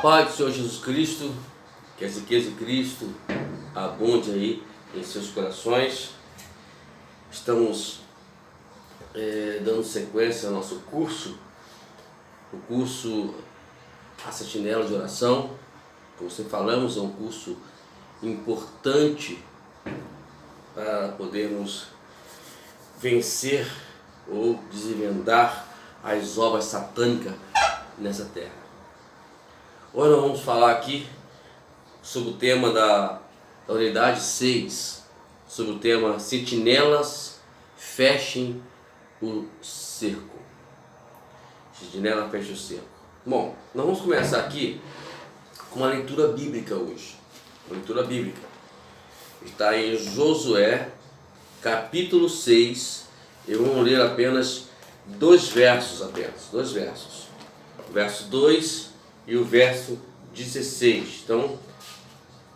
paz do Senhor Jesus Cristo, que a riqueza de Cristo abunde aí em seus corações. Estamos dando sequência ao nosso curso, o curso A Sentinela de Oração. Como sempre falamos, é um curso importante para podermos vencer ou desvendar as obras satânicas nessa terra. Hoje nós vamos falar aqui sobre o tema da unidade 6, sobre o tema Sentinelas fechem o cerco. Sentinela fecha o cerco. Bom, nós vamos começar aqui com uma leitura bíblica hoje. Uma leitura bíblica. Está em Josué, capítulo 6. Eu vou ler apenas dois versos. O verso 2 e o verso 16. Então,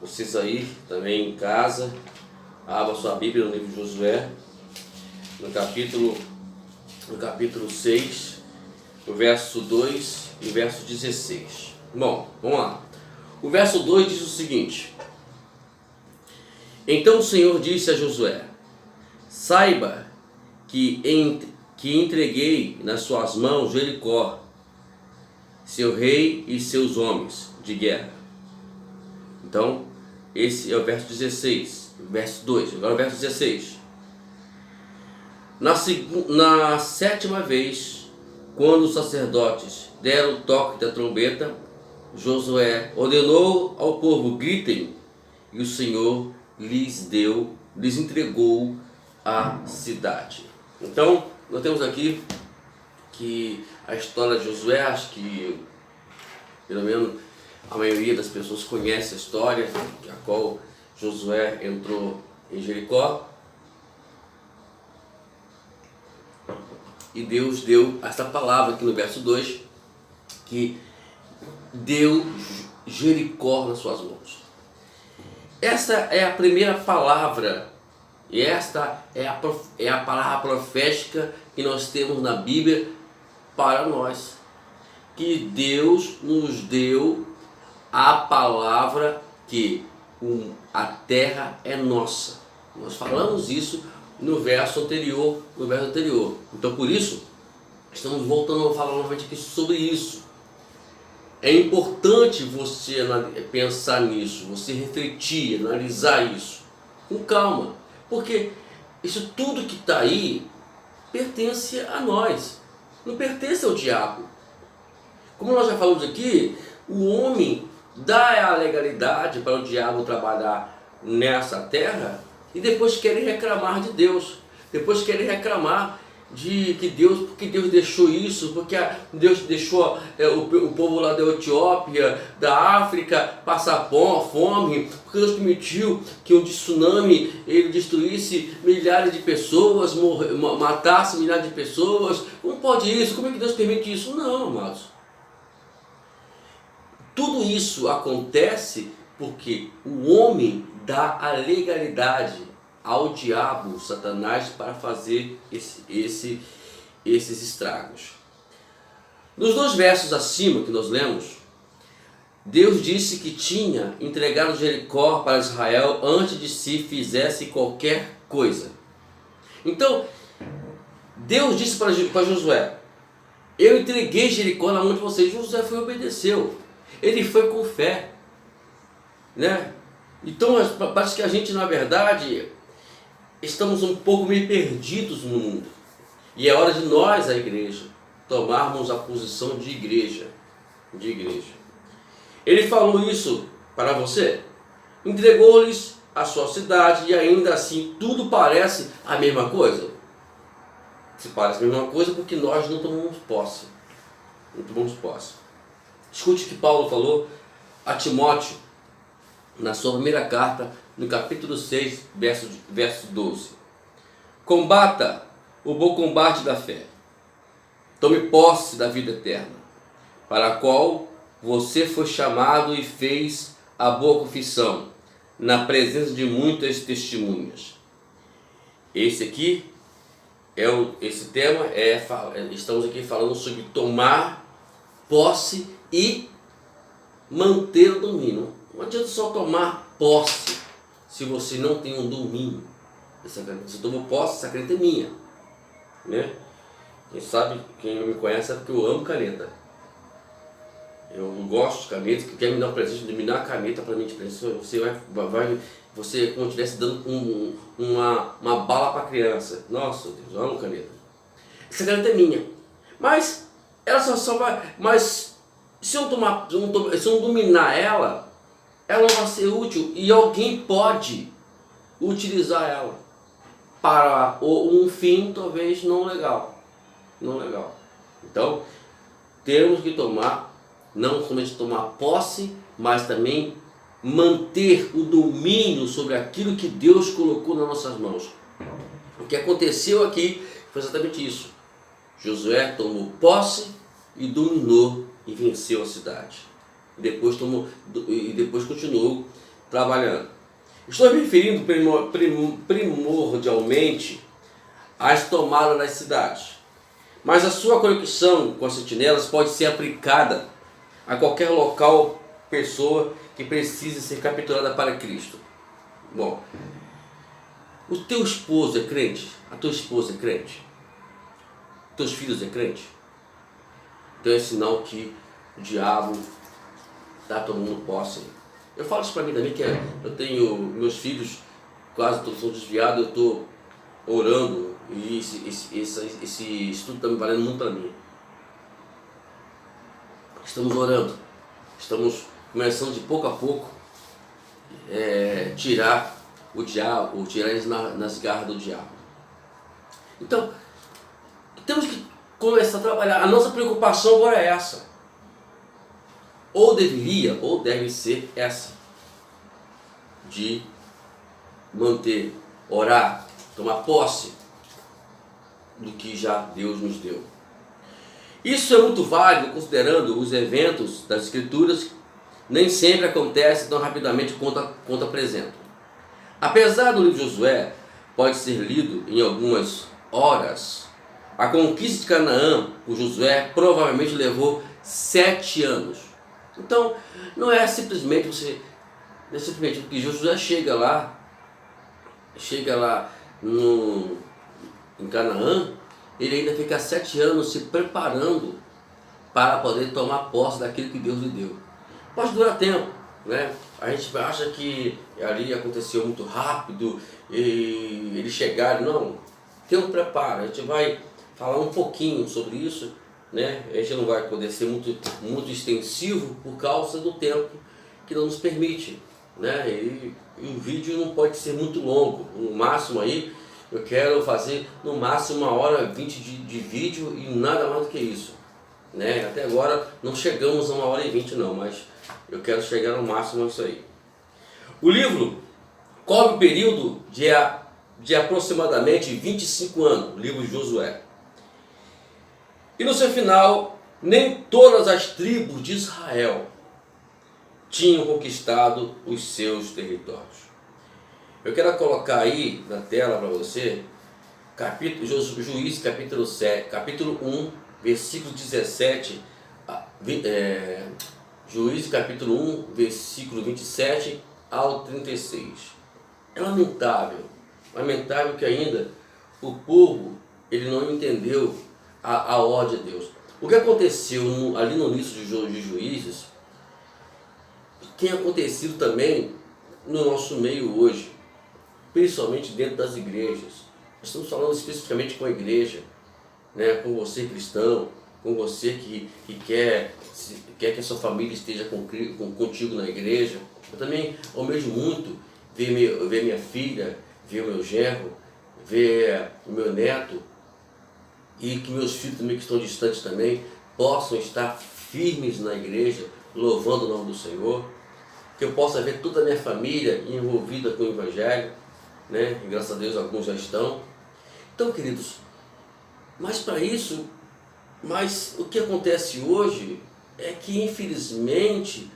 vocês aí também em casa, abra sua Bíblia no livro de Josué, no capítulo 6, o verso 2 e o verso 16. Bom, vamos lá. O verso 2 diz o seguinte: Então o Senhor disse a Josué: Saiba que entreguei nas suas mãos Jericó, seu rei e seus homens de guerra. Então, esse é o verso 16, verso 2, agora o verso 16. Na sétima vez, quando os sacerdotes deram o toque da trombeta, Josué ordenou ao povo: gritem, e o Senhor lhes entregou a cidade. Então, nós temos aqui que a história de Josué, acho que pelo menos a maioria das pessoas conhece a história, a qual Josué entrou em Jericó e Deus deu esta palavra aqui no verso 2, que deu Jericó nas suas mãos. Esta é a primeira palavra, e esta é a palavra profética que nós temos na Bíblia para nós, que Deus nos deu a palavra que a terra é nossa. Nós falamos isso no verso anterior. Então, por isso, estamos voltando a falar novamente aqui sobre isso. É importante você pensar nisso, você refletir, analisar isso com calma, porque isso tudo que está aí pertence a nós, não pertence ao diabo. Como nós já falamos aqui, o homem dá a legalidade para o diabo trabalhar nessa terra e depois querem reclamar de Deus, depois querem reclamar de que Deus deixou isso, porque Deus deixou o povo lá da Etiópia, da África passar fome, porque Deus permitiu que um tsunami ele destruísse milhares de pessoas, matasse milhares de pessoas. Como pode isso? Como é que Deus permite isso? Não, amados. Tudo isso acontece porque o homem dá a legalidade ao diabo, Satanás, para fazer esses estragos. Nos dois versos acima que nós lemos, Deus disse que tinha entregado Jericó para Israel antes de se fizesse qualquer coisa. Então, Deus disse para Josué: eu entreguei Jericó na mão de vocês. Josué foi e obedeceu. Ele foi com fé, né? Então parece que a gente, na verdade, estamos um pouco meio perdidos no mundo. E é hora de nós, a igreja, tomarmos a posição de igreja. Ele falou isso para você? Entregou-lhes a sua cidade e ainda assim tudo parece a mesma coisa? Se parece a mesma coisa porque nós não tomamos posse. Escute o que Paulo falou a Timóteo na sua primeira carta, no capítulo 6, verso 12. Combata o bom combate da fé. Tome posse da vida eterna, para a qual você foi chamado e fez a boa confissão, na presença de muitas testemunhas. Esse tema estamos aqui falando sobre tomar posse e manter o domínio. Não adianta só tomar posse se você não tem um domínio dessa caneta. Você tomou posse, essa caneta é minha, né? Quem sabe, quem me conhece sabe que eu amo caneta. Eu gosto de caneta, que quer me dar um presente, me dá uma caneta para mim de presente. Você como se estivesse dando uma bala para criança. Nossa Deus, eu amo caneta. Essa caneta é minha. Mas ela só vai. Mas se eu não dominar ela, ela não vai ser útil e alguém pode utilizar ela para um fim talvez não legal. Não legal. Então, temos que não somente tomar posse, mas também manter o domínio sobre aquilo que Deus colocou nas nossas mãos. O que aconteceu aqui foi exatamente isso. Josué tomou posse e dominou e venceu a cidade. Depois continuou trabalhando. Estou me referindo primordialmente às tomadas das cidades. Mas a sua conexão com as sentinelas pode ser aplicada a qualquer local, pessoa que precise ser capturada para Cristo. Bom, o teu esposo é crente? A tua esposa é crente? Teus filhos é crente? Então é sinal que o diabo está tomando posse. Eu falo isso para mim também, que eu tenho meus filhos, quase todos são desviados, eu estou orando e esse estudo está me valendo muito para mim. Estamos orando, estamos começando de pouco a pouco tirar o diabo, tirar eles nas garras do diabo. Então, temos que começar a trabalhar. A nossa preocupação agora é essa. Ou deveria, ou deve ser essa. De manter, orar, tomar posse do que já Deus nos deu. Isso é muito válido considerando os eventos das Escrituras, nem sempre acontece tão rapidamente quanto apresentam. Apesar do livro de Josué pode ser lido em algumas horas, a conquista de Canaã por Josué provavelmente levou 7 anos. Então, não é simplesmente que Josué chega lá em Canaã, ele ainda fica 7 anos se preparando para poder tomar posse daquilo que Deus lhe deu. Pode durar tempo, né? A gente acha que ali aconteceu muito rápido e eles chegaram. Não, tem um preparo. A gente vai falar um pouquinho sobre isso, né? A gente não vai poder ser muito extensivo por causa do tempo que não nos permite, né? E o vídeo não pode ser muito longo. No máximo aí, eu quero fazer no máximo 1h20 de vídeo e nada mais do que isso, né? Até agora não chegamos a 1h20 não, mas eu quero chegar no máximo a isso aí. O livro cobre o período de aproximadamente 25 anos, o livro de Josué. E no seu final, nem todas as tribos de Israel tinham conquistado os seus territórios. Eu quero colocar aí na tela para você, Juízes capítulo 1, versículo 17, Juízes capítulo 1, versículo 27 ao 36. É lamentável que ainda o povo ele não entendeu a ordem de Deus. O que aconteceu ali no início de Juízes tem acontecido também no nosso meio hoje, principalmente dentro das igrejas. Estamos falando especificamente com a igreja, né? Com você cristão, com você que quer que a sua família esteja contigo na igreja. Eu também almejo muito ver minha filha, ver o meu genro, ver o meu neto, e que meus filhos também que estão distantes também possam estar firmes na igreja, louvando o nome do Senhor, que eu possa ver toda a minha família envolvida com o Evangelho, né? E graças a Deus alguns já estão. Então, queridos, mas o que acontece hoje é que infelizmente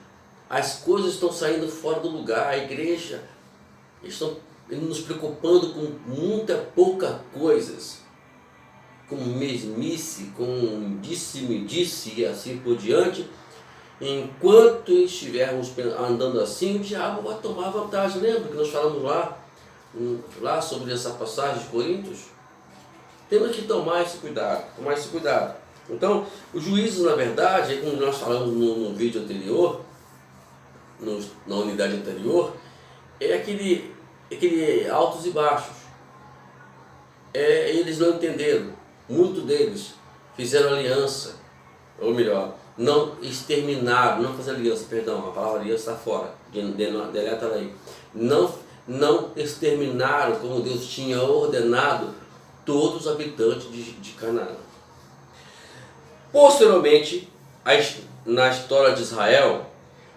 as coisas estão saindo fora do lugar. A igreja estão nos preocupando com pouca coisas, com mesmice, com disse-me-disse e assim por diante, enquanto estivermos andando assim, o diabo vai tomar vantagem. Lembra que nós falamos lá sobre essa passagem de Coríntios? Temos que tomar esse cuidado. Então, os juízos, na verdade, como nós falamos no vídeo anterior, na unidade anterior, é aquele altos e baixos. Eles não entenderam. Muitos deles fizeram aliança, ou melhor, não exterminaram, não fazer aliança, perdão, a palavra aliança está fora, deleta ela aí. Não exterminaram como Deus tinha ordenado todos os habitantes de Canaã. Posteriormente, na história de Israel,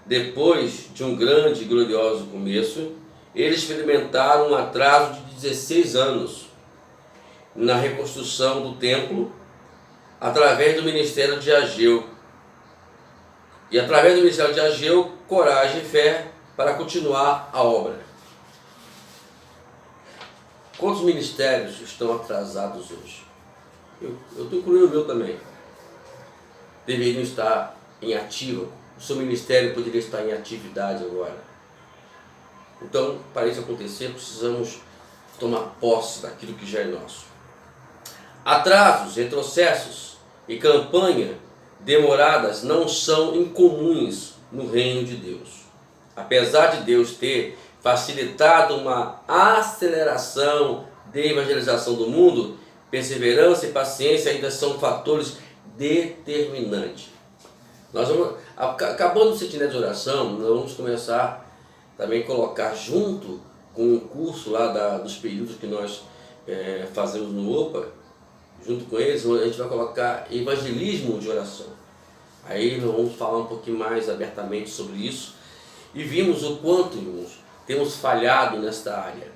depois de um grande e glorioso começo, eles experimentaram um atraso de 16 anos na reconstrução do templo, através do ministério de Ageu. E através do ministério de Ageu, coragem e fé para continuar a obra. Quantos ministérios estão atrasados hoje? Eu estou incluindo o meu também. Deveriam estar em ativa. O seu ministério poderia estar em atividade agora. Então, para isso acontecer, precisamos tomar posse daquilo que já é nosso. Atrasos, retrocessos e campanha demoradas não são incomuns no reino de Deus. Apesar de Deus ter facilitado uma aceleração de evangelização do mundo, perseverança e paciência ainda são fatores determinantes. Nós vamos, acabando o Sentinela de Oração, nós vamos começar também a colocar junto com o curso lá dos períodos que nós fazemos no OPA, junto com eles, a gente vai colocar evangelismo de oração. Aí nós vamos falar um pouquinho mais abertamente sobre isso. E vimos o quanto, irmãos, temos falhado nesta área.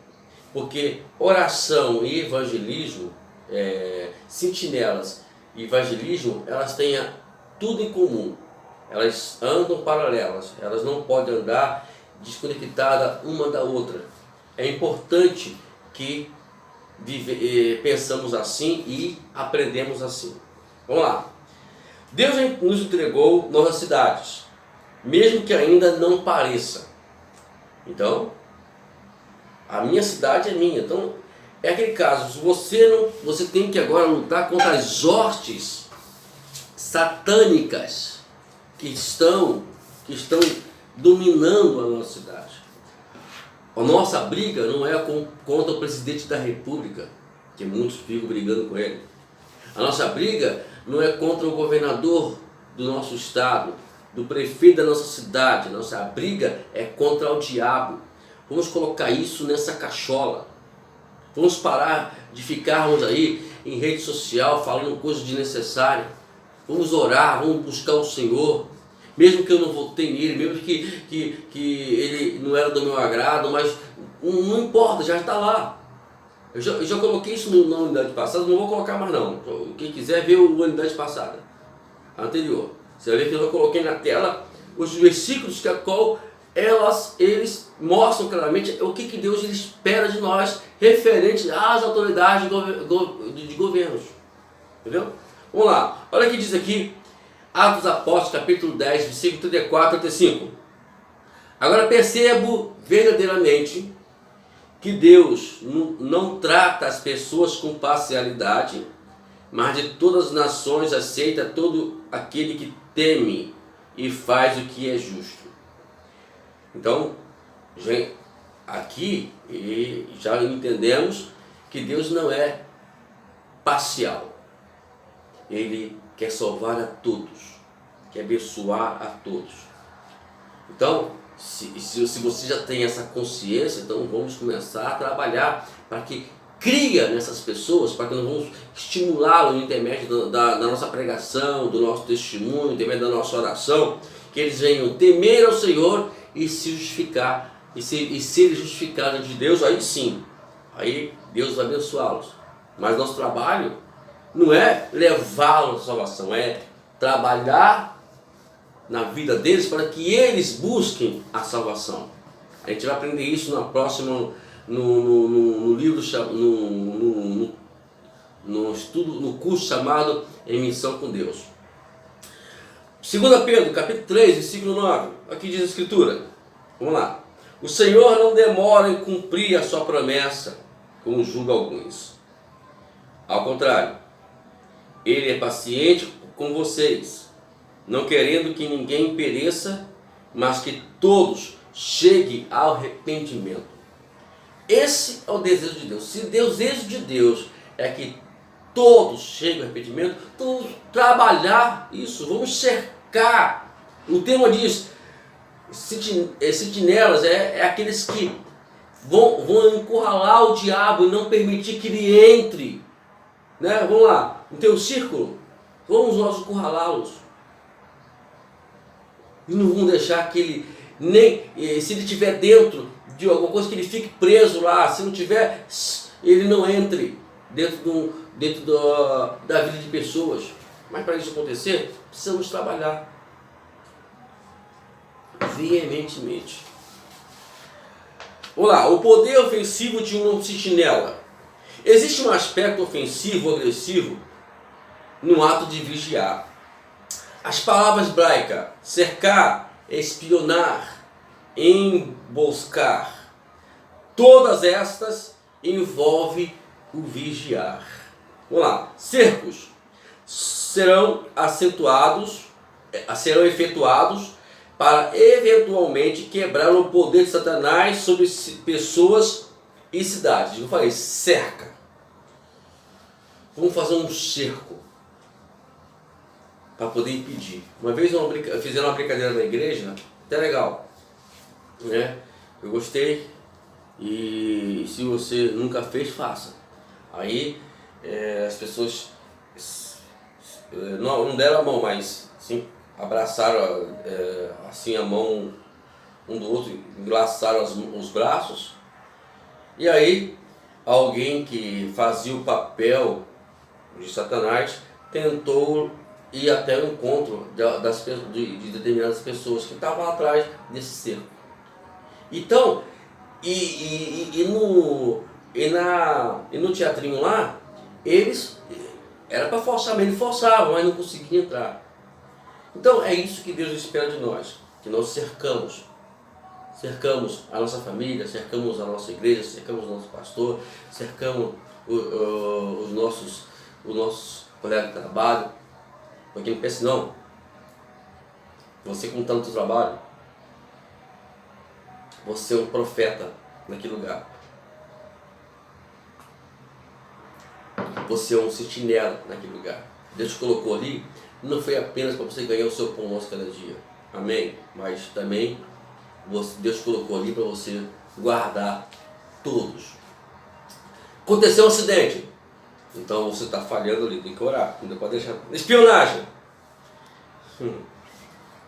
Porque oração e evangelismo, sentinelas e evangelismo, elas têm tudo em comum. Elas andam paralelas, elas não podem andar desconectadas uma da outra. É importante que pensamos assim e aprendemos assim. Vamos lá. Deus nos entregou nossas cidades, mesmo que ainda não pareça. Então, a minha cidade é minha. Então, é aquele caso, você tem que agora lutar contra as hostes satânicas que estão dominando a nossa cidade. A nossa briga não é contra o presidente da República, que muitos ficam brigando com ele. A nossa briga não é contra o governador do nosso estado, do prefeito da nossa cidade. Nossa briga é contra o diabo. Vamos colocar isso nessa cachola. Vamos parar de ficarmos aí em rede social falando coisas desnecessárias. Vamos orar, vamos buscar o Senhor. Mesmo que eu não votei nele, mesmo que ele não era do meu agrado, mas não importa, já está lá. Eu já coloquei isso na unidade passada, não vou colocar mais não. Quem quiser ver a unidade passada, anterior. Você vai ver que eu coloquei na tela os versículos que eles mostram claramente o que Deus espera de nós, referente às autoridades de governos. Entendeu? Vamos lá, olha o que diz aqui. Atos dos Apóstolos, capítulo 10, versículo 34 e 35. Agora percebo verdadeiramente que Deus não trata as pessoas com parcialidade, mas de todas as nações aceita todo aquele que teme e faz o que é justo. Então, aqui já entendemos que Deus não é parcial. Ele quer salvar a todos, quer abençoar a todos. Então, se você já tem essa consciência, então vamos começar a trabalhar para que cria nessas pessoas, para que nós vamos estimulá-lo no intermédio da nossa pregação, do nosso testemunho, no intermédio da nossa oração, que eles venham temer ao Senhor e se justificar, e serem justificados de Deus, aí sim, aí Deus vai abençoá-los. Mas nosso trabalho não é levá-los à salvação, é trabalhar na vida deles para que eles busquem a salvação. A gente vai aprender isso na próxima, no livro, no estudo, no curso chamado Em Missão com Deus. 2 Pedro, capítulo 3, versículo 9. Aqui diz a Escritura. Vamos lá. O Senhor não demora em cumprir a sua promessa, como julga alguns. Ao contrário, Ele é paciente com vocês, não querendo que ninguém pereça, mas que todos cheguem ao arrependimento. Esse é o desejo de Deus. Se o desejo de Deus é que todos cheguem ao arrependimento, então trabalhar isso, vamos cercar. O tema diz, sentinelas é aqueles que vão encurralar o diabo e não permitir que ele entre. Né? Vamos lá, no teu círculo, vamos nós encurralá-los. E não vamos deixar que ele, nem se ele estiver dentro de alguma coisa, que ele fique preso lá. Se não tiver, ele não entre dentro da vida de pessoas. Mas para isso acontecer, precisamos trabalhar veementemente. Vamos lá, o poder ofensivo de um sentinela. Existe um aspecto ofensivo, agressivo, no ato de vigiar. As palavras hebraicas, cercar, espionar, emboscar, todas estas envolvem o vigiar. Vamos lá, cercos serão efetuados para eventualmente quebrar o poder de Satanás sobre pessoas e cidades. Eu falei, cerca. Vamos fazer um cerco para poder impedir. Uma vez fizeram uma brincadeira na igreja, até legal, né? Eu gostei, e se você nunca fez, faça. Aí as pessoas não deram a mão, mas sim, abraçaram assim a mão um do outro, enlaçaram os braços, e aí alguém que fazia o papel de Satanás tentou ir até o encontro de determinadas pessoas que estavam atrás desse cerco. Então, no teatrinho lá, eles era para forçar, mas eles forçavam, mas não conseguiam entrar. Então é isso que Deus espera de nós, que nós cercamos a nossa família, cercamos a nossa igreja, cercamos o nosso pastor, cercamos os nossos colegas de trabalho. Porque não pense não, você como está no seu trabalho, você é um profeta naquele lugar. Você é um sentinela naquele lugar. Deus te colocou ali, não foi apenas para você ganhar o seu pão nosso cada dia. Amém? Mas também Deus te colocou ali para você guardar todos. Aconteceu um acidente. Então você está falhando ali, tem que orar, não pode deixar. Espionagem.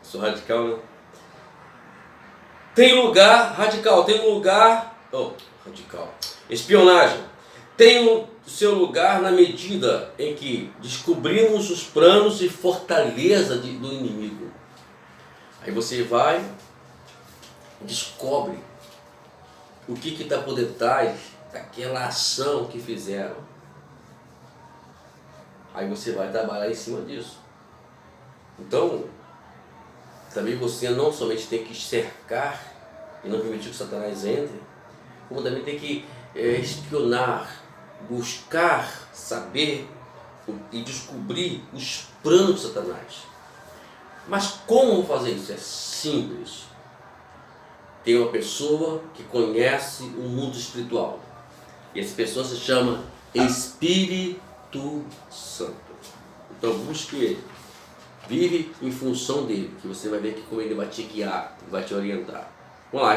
Sou radical, né? Tem lugar, radical, tem um lugar. Radical. Espionagem. Tem o seu lugar na medida em que descobrimos os planos e fortaleza do inimigo. Aí você vai e descobre o que está por detrás daquela ação que fizeram. Aí você vai trabalhar em cima disso. Então, também você não somente tem que cercar e não permitir que Satanás entre, como também tem que espionar, buscar saber e descobrir os planos de Satanás. Mas como fazer isso? É simples. Tem uma pessoa que conhece o mundo espiritual. E essa pessoa se chama Espírito Santo. Então busque ele, vive em função dele, que você vai ver que como ele vai te guiar, vai te orientar. Vamos lá,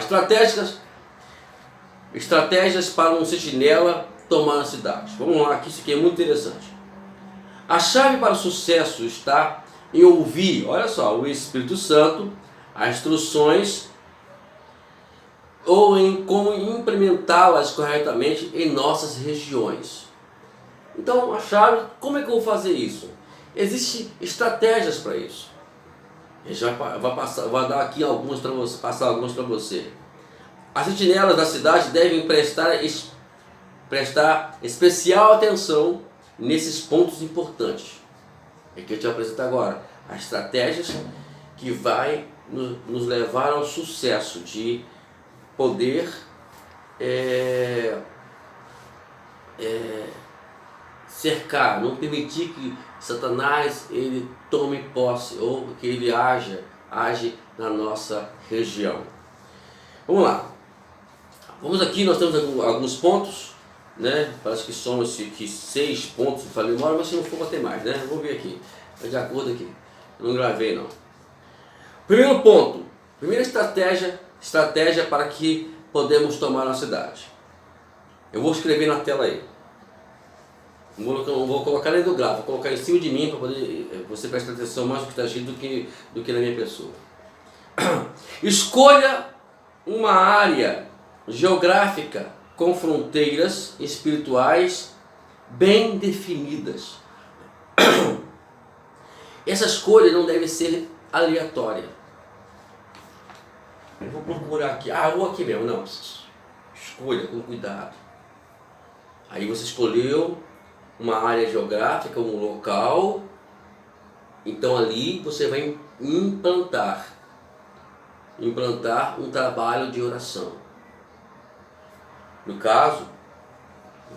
estratégias para um sentinela tomar a cidade. Vamos lá, que isso aqui é muito interessante. A chave para o sucesso está em ouvir, olha só, o Espírito Santo, as instruções, ou em como implementá-las corretamente em nossas regiões. Então, a chave, como é que eu vou fazer isso? Existem estratégias para isso. A gente vai dar aqui algumas para você, passar algumas para você. As sentinelas da cidade devem prestar especial atenção nesses pontos importantes. É que eu te apresento agora. as estratégias que vai nos levar ao sucesso de poder cercar, não permitir que Satanás ele tome posse ou que ele age na nossa região. Vamos lá. Vamos aqui, nós temos alguns pontos, né? Parece que são aqui 6 pontos, eu falei uma hora, mas se não for vai ter mais, né? Vamos ver aqui, de acordo aqui. Eu não gravei não. Primeiro ponto, primeira estratégia para que podemos tomar a cidade. Eu vou escrever na tela aí. Não vou colocar nem do gravo, vou colocar em cima de mim para poder você prestar atenção mais no que está escrito do que na minha pessoa. Escolha uma área geográfica com fronteiras espirituais bem definidas. Essa escolha não deve ser aleatória. Eu vou procurar aqui, vou aqui mesmo, não. Escolha com cuidado. Aí você escolheu uma área geográfica, um local, então ali você vai implantar um trabalho de oração. No caso,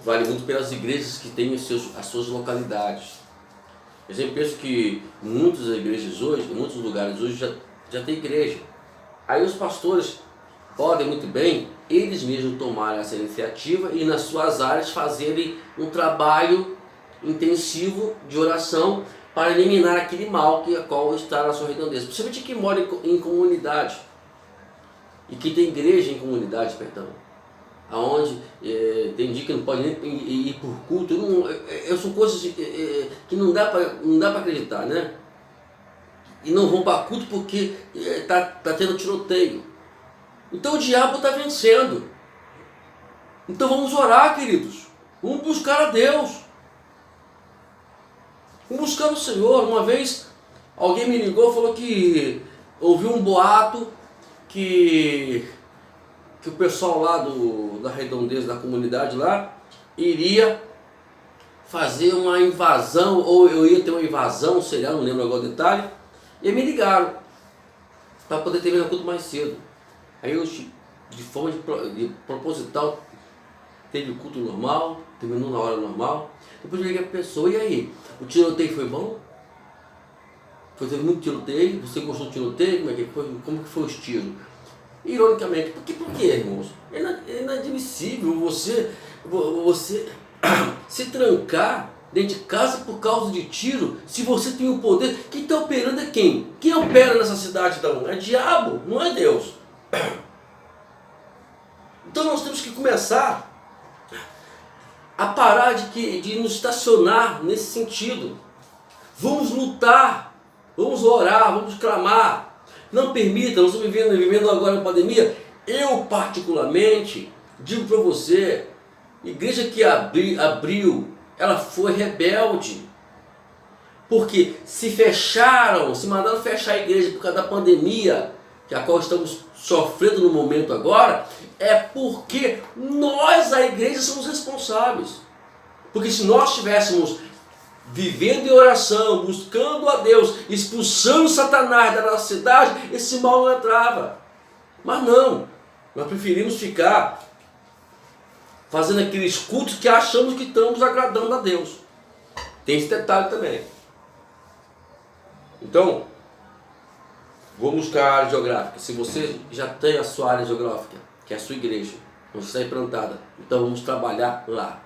vale muito pelas igrejas que têm as suas localidades. Eu sempre penso que muitas igrejas hoje, em muitos lugares hoje já tem igreja. Aí os pastores podem muito bem, eles mesmos tomarem essa iniciativa e nas suas áreas fazerem um trabalho intensivo de oração para eliminar aquele mal a qual está na sua redondeza. Principalmente quem mora em comunidade e que tem igreja em comunidade, perdão. Aonde tem dia que não pode nem ir por culto. São coisas que não dá para acreditar, né? E não vão para culto porque tá tendo tiroteio. Então o diabo está vencendo. Então vamos orar, queridos. Vamos buscar a Deus. Vamos buscar o Senhor. Uma vez alguém me ligou e falou que ouviu um boato que o pessoal lá da redondeza da comunidade lá iria fazer uma invasão, ou eu ia ter uma invasão, sei lá, não lembro agora o detalhe, e me ligaram para poder terminar o culto mais cedo. Aí eu, de forma de proposital, teve o culto normal, terminou na hora normal. Depois eu liguei para a pessoa, e aí, o tiroteio foi bom? Teve muito tiroteio? Você gostou do tiroteio? Como é que foi? Como que foi os tiros? Ironicamente, por quê, irmãos? É inadmissível você se trancar dentro de casa por causa de tiro, se você tem o poder. Quem está operando é quem? Quem opera nessa cidade então? É diabo, não é Deus. Então nós temos que começar a parar de nos estacionar nesse sentido. Vamos lutar, vamos orar, vamos clamar. Não permita, nós estamos vivendo agora na pandemia. Eu particularmente digo para você, igreja que abriu, ela foi rebelde. Porque se mandaram fechar a igreja por causa da pandemia, que a qual estamos sofrendo no momento agora, é porque nós, a igreja, somos responsáveis. Porque se nós estivéssemos vivendo em oração, buscando a Deus, expulsando Satanás da nossa cidade, esse mal não entrava. Mas não, nós preferimos ficar fazendo aqueles cultos que achamos que estamos agradando a Deus. Tem esse detalhe também. Então, vou buscar a área geográfica. Se você já tem a sua área geográfica, que é a sua igreja, onde está implantada, então vamos trabalhar lá.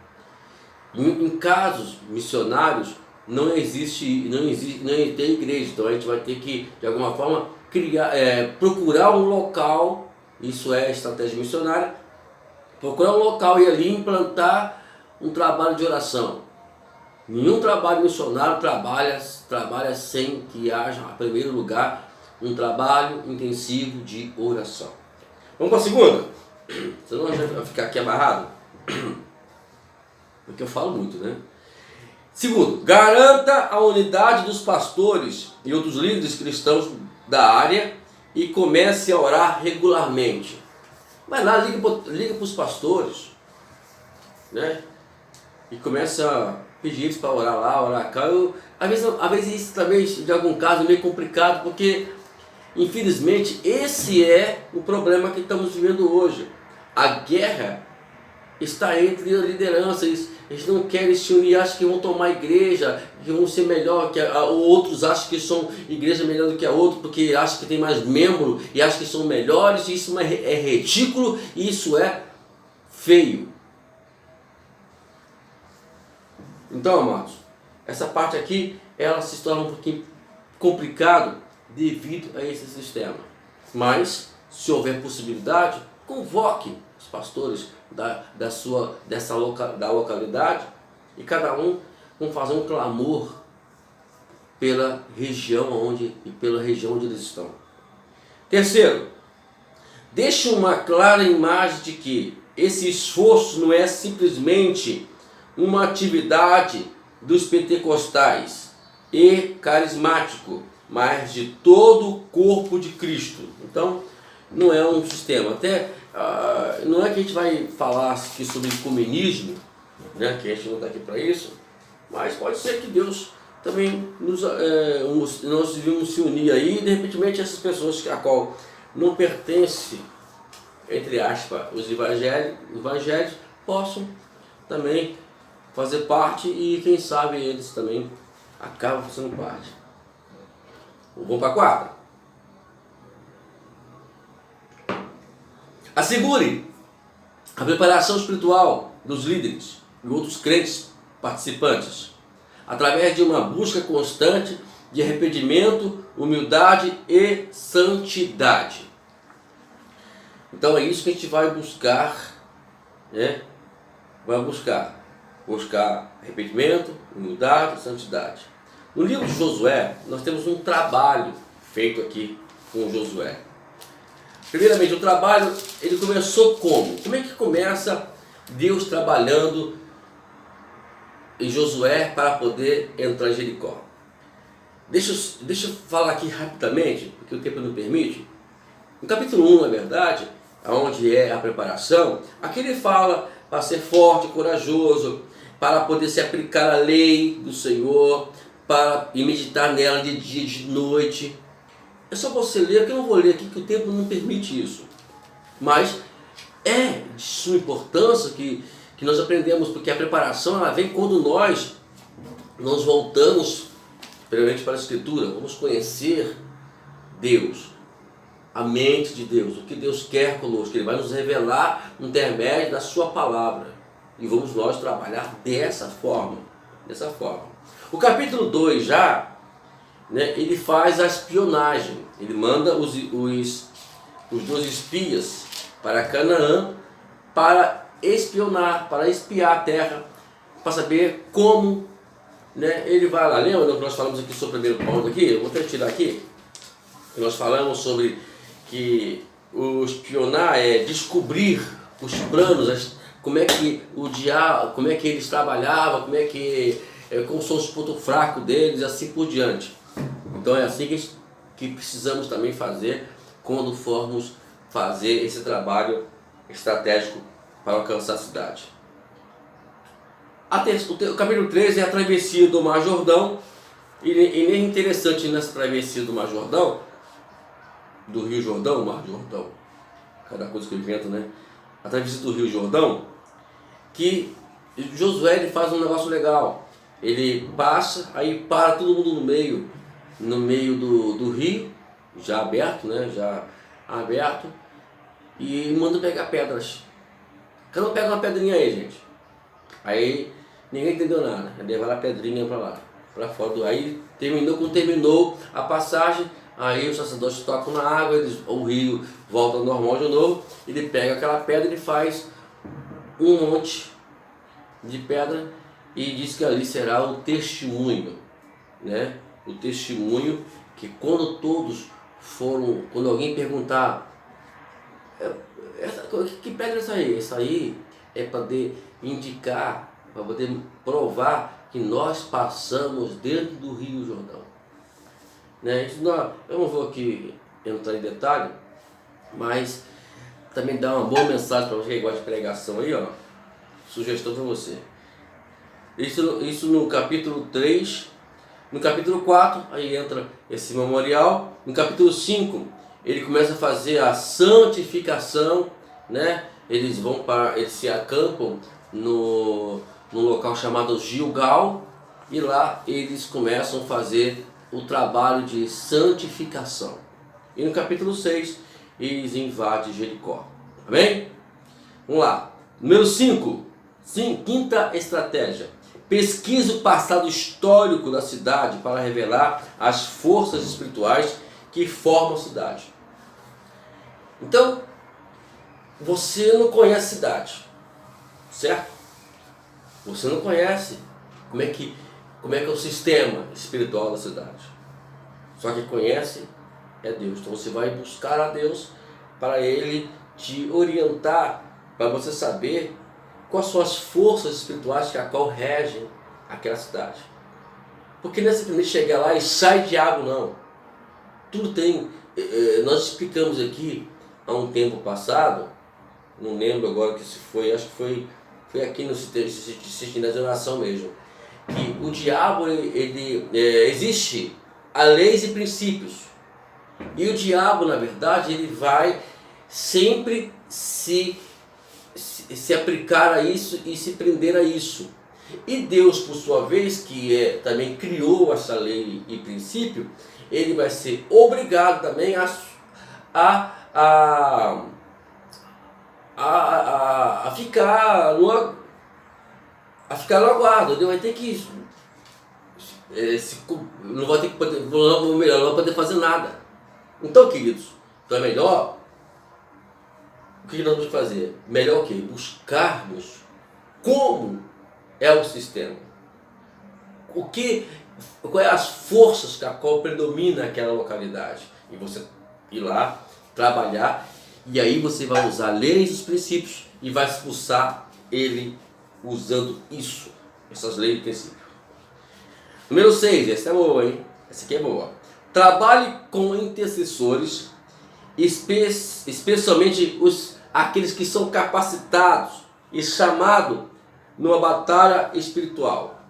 Em casos missionários, não tem igreja, então a gente vai ter que, de alguma forma, procurar um local, isso é estratégia missionária, procurar um local e ali implantar um trabalho de oração. Nenhum trabalho missionário trabalha sem que haja, em primeiro lugar, um trabalho intensivo de oração. Vamos para a segunda? Senão a gente vai ficar aqui amarrado. Porque eu falo muito, né? Segundo, garanta a unidade dos pastores e outros líderes cristãos da área e comece a orar regularmente. Vai lá, liga para os pastores, né? E começa pedir eles para orar lá, orar cá. Às vezes isso também, de algum caso, é meio complicado, porque infelizmente esse é o problema que estamos vivendo hoje. A guerra está entre a liderança, eles não querem se unir, acham que vão tomar a igreja, que vão ser melhor que outros, acham que são igreja melhor do que a outra, porque acham que tem mais membro e acham que são melhores. Isso é ridículo e isso é feio. Então, amados, essa parte aqui, ela se torna um pouquinho complicado devido a esse sistema. Mas, se houver possibilidade, convoque os pastores da localidade e cada um vão fazer um clamor pela região onde eles estão. Terceiro, deixe uma clara imagem de que esse esforço não é simplesmente uma atividade dos pentecostais e carismático, mas de todo o corpo de Cristo. Então, não é um sistema. Até não é que a gente vai falar aqui sobre comunismo, né, que a gente não está aqui para isso, mas pode ser que Deus também nós devemos se unir aí, e de repente essas pessoas a qual não pertencem, entre aspas, os evangélicos, possam também fazer parte e quem sabe eles também acabam fazendo parte. Vamos para a quarta. Assegure a preparação espiritual dos líderes e outros crentes participantes, através de uma busca constante de arrependimento, humildade e santidade. Então é isso que a gente vai buscar, né? Vai buscar arrependimento, humildade e santidade. No livro de Josué, nós temos um trabalho feito aqui com Josué. Primeiramente, o trabalho, ele começou como? Como é que começa Deus trabalhando em Josué para poder entrar em Jericó? Deixa eu falar aqui rapidamente, porque o tempo não permite. No capítulo 1, na verdade, onde é a preparação, aqui ele fala para ser forte, corajoso, para poder se aplicar a lei do Senhor, para meditar nela de dia e de noite. É só você ler, que eu não vou ler aqui, que o tempo não permite isso. Mas é de suma importância que nós aprendemos, porque a preparação ela vem quando nós voltamos primeiramente para a Escritura, vamos conhecer Deus, a mente de Deus, o que Deus quer conosco, que Ele vai nos revelar no intermédio da Sua palavra. E vamos nós trabalhar dessa forma. O capítulo 2 já, né, ele faz a espionagem, ele manda os 12 espias para Canaã para espionar, para espiar a terra, para saber como, né, ele vai lá. Lembra que nós falamos aqui sobre o primeiro ponto aqui? Eu vou até tirar aqui. Nós falamos sobre que o espionar é descobrir os planos, como é que o diabo, como é que eles trabalhavam, como são os pontos fracos deles, assim por diante. Então é assim que precisamos também fazer quando formos fazer esse trabalho estratégico para alcançar a cidade. O capítulo 13 é a travessia do Mar Jordão, e nem é interessante nessa travessia do Mar Jordão, do Rio Jordão, Mar Jordão, cada coisa que eu invento, né? A travessia do Rio Jordão, que Josué ele faz um negócio legal. Ele passa, aí para todo mundo no meio do rio, já aberto, né? E manda pegar pedras. Cada um pega uma pedrinha aí, gente. Aí ninguém entendeu nada. Ele levar a pedrinha para fora. Aí quando terminou a passagem, aí os sacerdotes tocam na água, o rio volta ao normal de novo. Ele pega aquela pedra e faz um monte de pedra e diz que ali será o testemunho, né? O testemunho que quando alguém perguntar que pedra é essa aí? Essa aí é para poder indicar, para poder provar que nós passamos dentro do Rio Jordão, né? Eu não vou aqui entrar em detalhe, mas também dá uma boa mensagem para você que gosta de pregação aí, ó. Sugestão para você. Isso no capítulo 3. No capítulo 4, aí entra esse memorial. No capítulo 5, ele começa a fazer a santificação, né? Eles se acampam no local chamado Gilgal, e lá eles começam a fazer o trabalho de santificação. E no capítulo 6, eles invadem Jericó. Amém? Vamos lá. Número 5. Sim, quinta estratégia. Pesquise o passado histórico da cidade para revelar as forças espirituais que formam a cidade. Então, você não conhece a cidade, certo? Você não conhece como é que é o sistema espiritual da cidade. Só que conhece é Deus. Então você vai buscar a Deus para Ele te orientar, para você saber quais são as forças espirituais que a qual regem aquela cidade. Porque não é simplesmente chegar lá e sai diabo, não. Tudo tem. Nós explicamos aqui há um tempo passado, não lembro agora que se foi, acho que foi aqui no Sistema da Oração mesmo, que o diabo existe a leis e princípios. E o diabo, na verdade, ele vai sempre se aplicar a isso e se prender a isso. E Deus, por sua vez, que também criou essa lei e princípio, ele vai ser obrigado também a ficar no aguardo. Ele vai ter que não vai poder fazer nada. Então, queridos, então é melhor. O que nós vamos fazer? Melhor o quê? Buscarmos como é o sistema. Quais as forças a qual predomina aquela localidade. E você ir lá, trabalhar, e aí você vai usar leis e os princípios e vai expulsar ele usando isso, essas leis e princípios. Número 6, essa é boa, hein? Essa aqui é boa. Trabalhe com intercessores, especialmente aqueles que são capacitados e chamados numa batalha espiritual.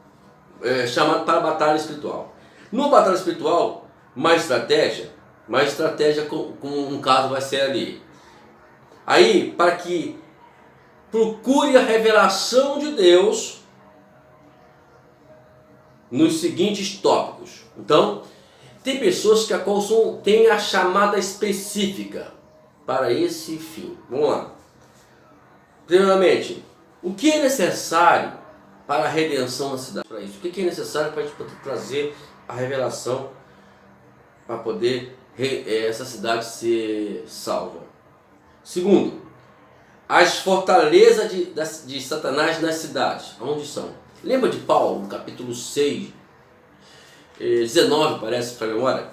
Chamado para a batalha espiritual. Numa batalha espiritual, mais estratégia com um caso vai ser ali. Aí, para que procure a revelação de Deus nos seguintes tópicos. Então, tem pessoas que têm a chamada específica para esse fim. Vamos lá. Primeiramente, o que é necessário para a redenção da cidade? Para isso, o que é necessário para a gente poder trazer a revelação para poder essa cidade ser salva? Segundo, as fortalezas de Satanás nas cidades. Onde são? Lembra de Paulo, no capítulo 6, 19, parece, para a memória?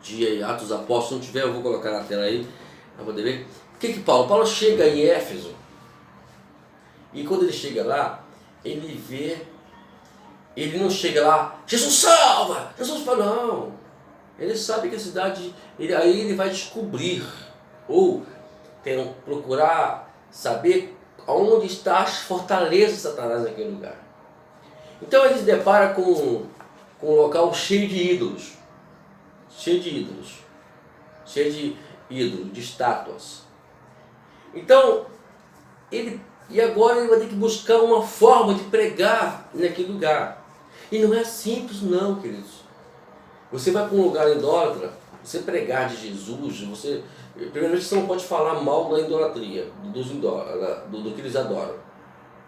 De Atos dos Apóstolos. Se não tiver, eu vou colocar na tela aí, para poder ver. O que Paulo chega em Éfeso, e quando ele chega lá, ele não chega lá, Jesus salva, Jesus fala, não. Ele sabe que a cidade, aí ele vai descobrir, ou procurar saber onde estão as fortalezas de Satanás naquele lugar. Então ele se depara com um local cheio de ídolos, de estátuas. Então, agora ele vai ter que buscar uma forma de pregar naquele lugar. E não é simples não, queridos. Você vai para um lugar idólatra, você pregar de Jesus, primeiramente você não pode falar mal da idolatria, do que eles adoram.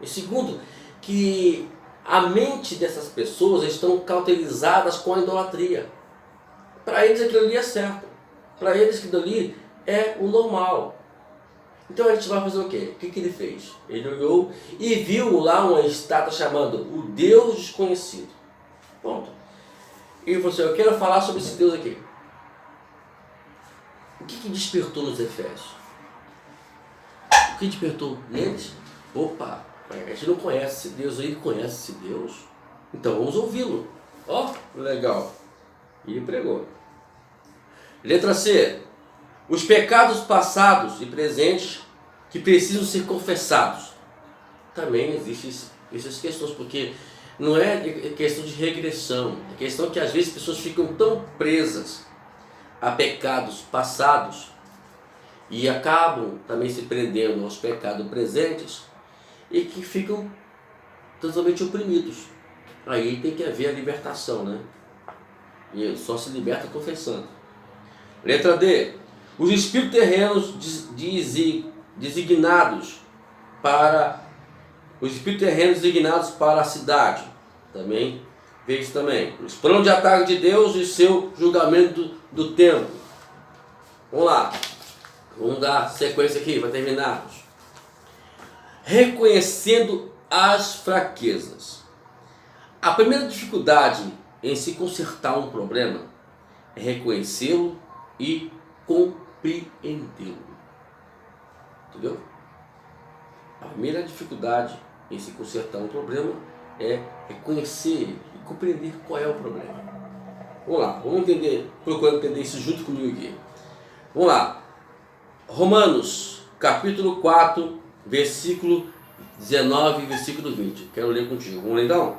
E segundo, que a mente dessas pessoas estão cauterizadas com a idolatria. Para eles aquilo ali é certo. Para eles aquilo ali é o normal. Então a gente vai fazer o quê? O que ele fez? Ele olhou e viu lá uma estátua chamando o Deus Desconhecido. Ponto. E ele falou assim, eu quero falar sobre esse Deus aqui. O que despertou nos Efésios? O que despertou neles? Opa, a gente não conhece esse Deus, ele conhece esse Deus. Então vamos ouvi-lo. Ó, legal. E ele pregou. Letra C. Os pecados passados e presentes que precisam ser confessados. Também existe essas questões, porque não é questão de regressão, é questão que às vezes as pessoas ficam tão presas a pecados passados e acabam também se prendendo aos pecados presentes e que ficam totalmente oprimidos. Aí tem que haver a libertação, né? E só se liberta confessando. Letra D. Os espíritos terrenos designados para a cidade. Também vejo também. Os planos de ataque de Deus e seu julgamento do tempo. Vamos lá. Vamos dar sequência aqui para terminarmos. Reconhecendo as fraquezas. A primeira dificuldade em se consertar um problema é reconhecê-lo e compreendê-lo. Entendeu? A primeira dificuldade em se consertar um problema é reconhecer e compreender qual é o problema. Vamos lá, vamos entender, procurando entender isso junto comigo aqui. Vamos lá. Romanos, capítulo 4, versículo 19 e versículo 20. Quero ler contigo. Vamos ler então?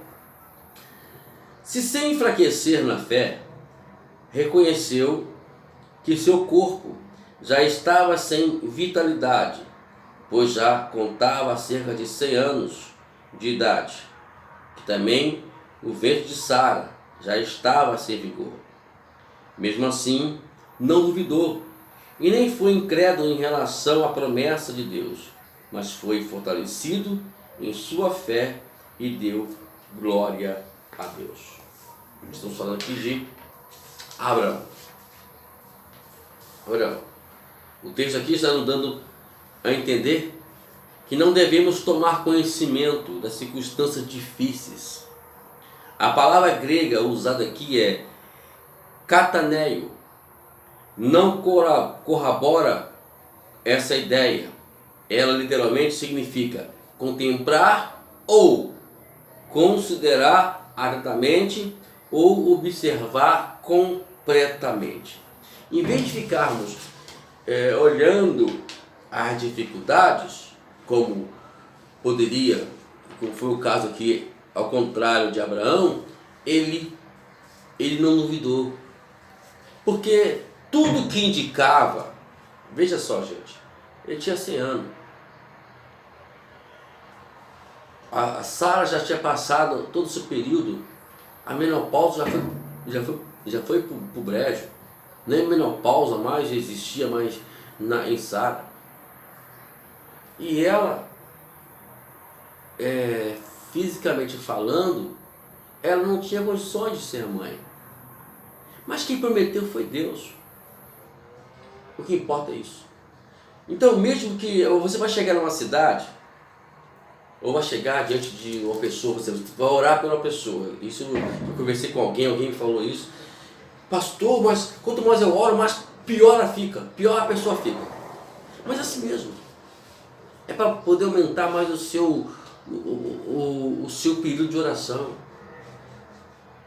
Se sem enfraquecer na fé, reconheceu que seu corpo já estava sem vitalidade, pois já contava cerca de 100 anos de idade, que também o ventre de Sara já estava sem vigor. Mesmo assim, não duvidou, e nem foi incrédulo em relação à promessa de Deus, mas foi fortalecido em sua fé e deu glória a Deus. Estamos falando aqui de Abraão. O texto aqui está nos dando a entender que não devemos tomar conhecimento das circunstâncias difíceis. A palavra grega usada aqui é kataneio. Não corrobora essa ideia. Ela literalmente significa contemplar ou considerar atentamente ou observar completamente. Em vez de ficarmos olhando as dificuldades, como foi o caso aqui, ao contrário de Abraão, ele não duvidou. Porque tudo que indicava, veja só, gente, ele tinha 100 anos. A Sara já tinha passado todo esse período, a menopausa já foi pro brejo. Nem menopausa mais existia mais em Sara. E ela, fisicamente falando, ela não tinha condições de ser mãe. Mas quem prometeu foi Deus. O que importa é isso. Então, mesmo que você vai chegar numa cidade, ou vai chegar diante de uma pessoa, você vai orar pela pessoa. Isso eu conversei com alguém me falou isso. Pastor, mas quanto mais eu oro, mais pior a pessoa fica. Mas assim mesmo. É para poder aumentar mais o seu período de oração.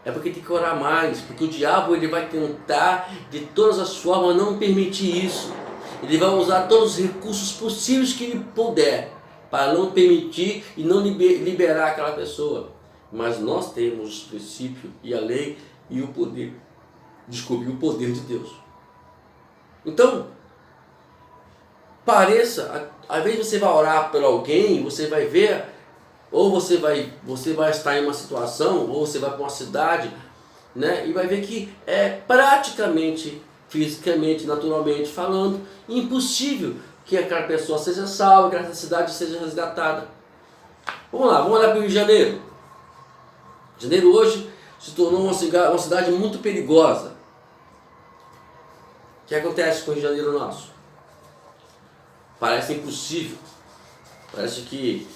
É porque tem que orar mais, porque o diabo ele vai tentar de todas as formas não permitir isso. Ele vai usar todos os recursos possíveis que ele puder para não permitir e não liberar aquela pessoa. Mas nós temos o princípio e a lei e o poder. Descobrir o poder de Deus. Então, às vezes você vai orar por alguém, você vai ver, ou você vai estar em uma situação, ou você vai para uma cidade, né, e vai ver que é praticamente, fisicamente, naturalmente falando, impossível que aquela pessoa seja salva, que essa cidade seja resgatada. Vamos lá, vamos olhar para o Rio de Janeiro. Rio de Janeiro hoje se tornou uma cidade muito perigosa. O que acontece com o Rio de Janeiro nosso? Parece impossível. Parece que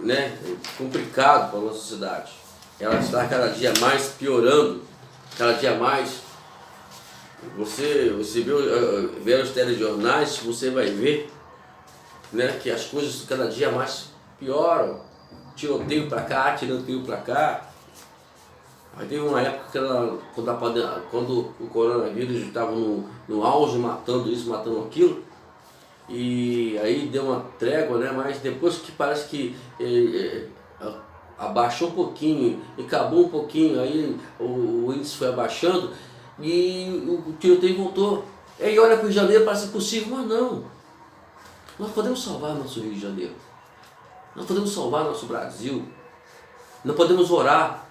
é complicado para a nossa cidade. Ela está cada dia mais piorando, cada dia mais. Você vê os telejornais, você vai ver, né, que as coisas cada dia mais pioram. Tiroteio para cá, tiroteio para cá. Aí teve uma época quando o coronavírus estava no auge, matando isso, matando aquilo, e aí deu uma trégua, né? Mas depois que parece que abaixou um pouquinho e acabou um pouquinho, aí o índice foi abaixando e o tiroteio voltou. Aí olha para o Rio de Janeiro, parece impossível, mas não. Nós podemos salvar nosso Rio de Janeiro. Nós podemos salvar nosso Brasil. Nós podemos orar.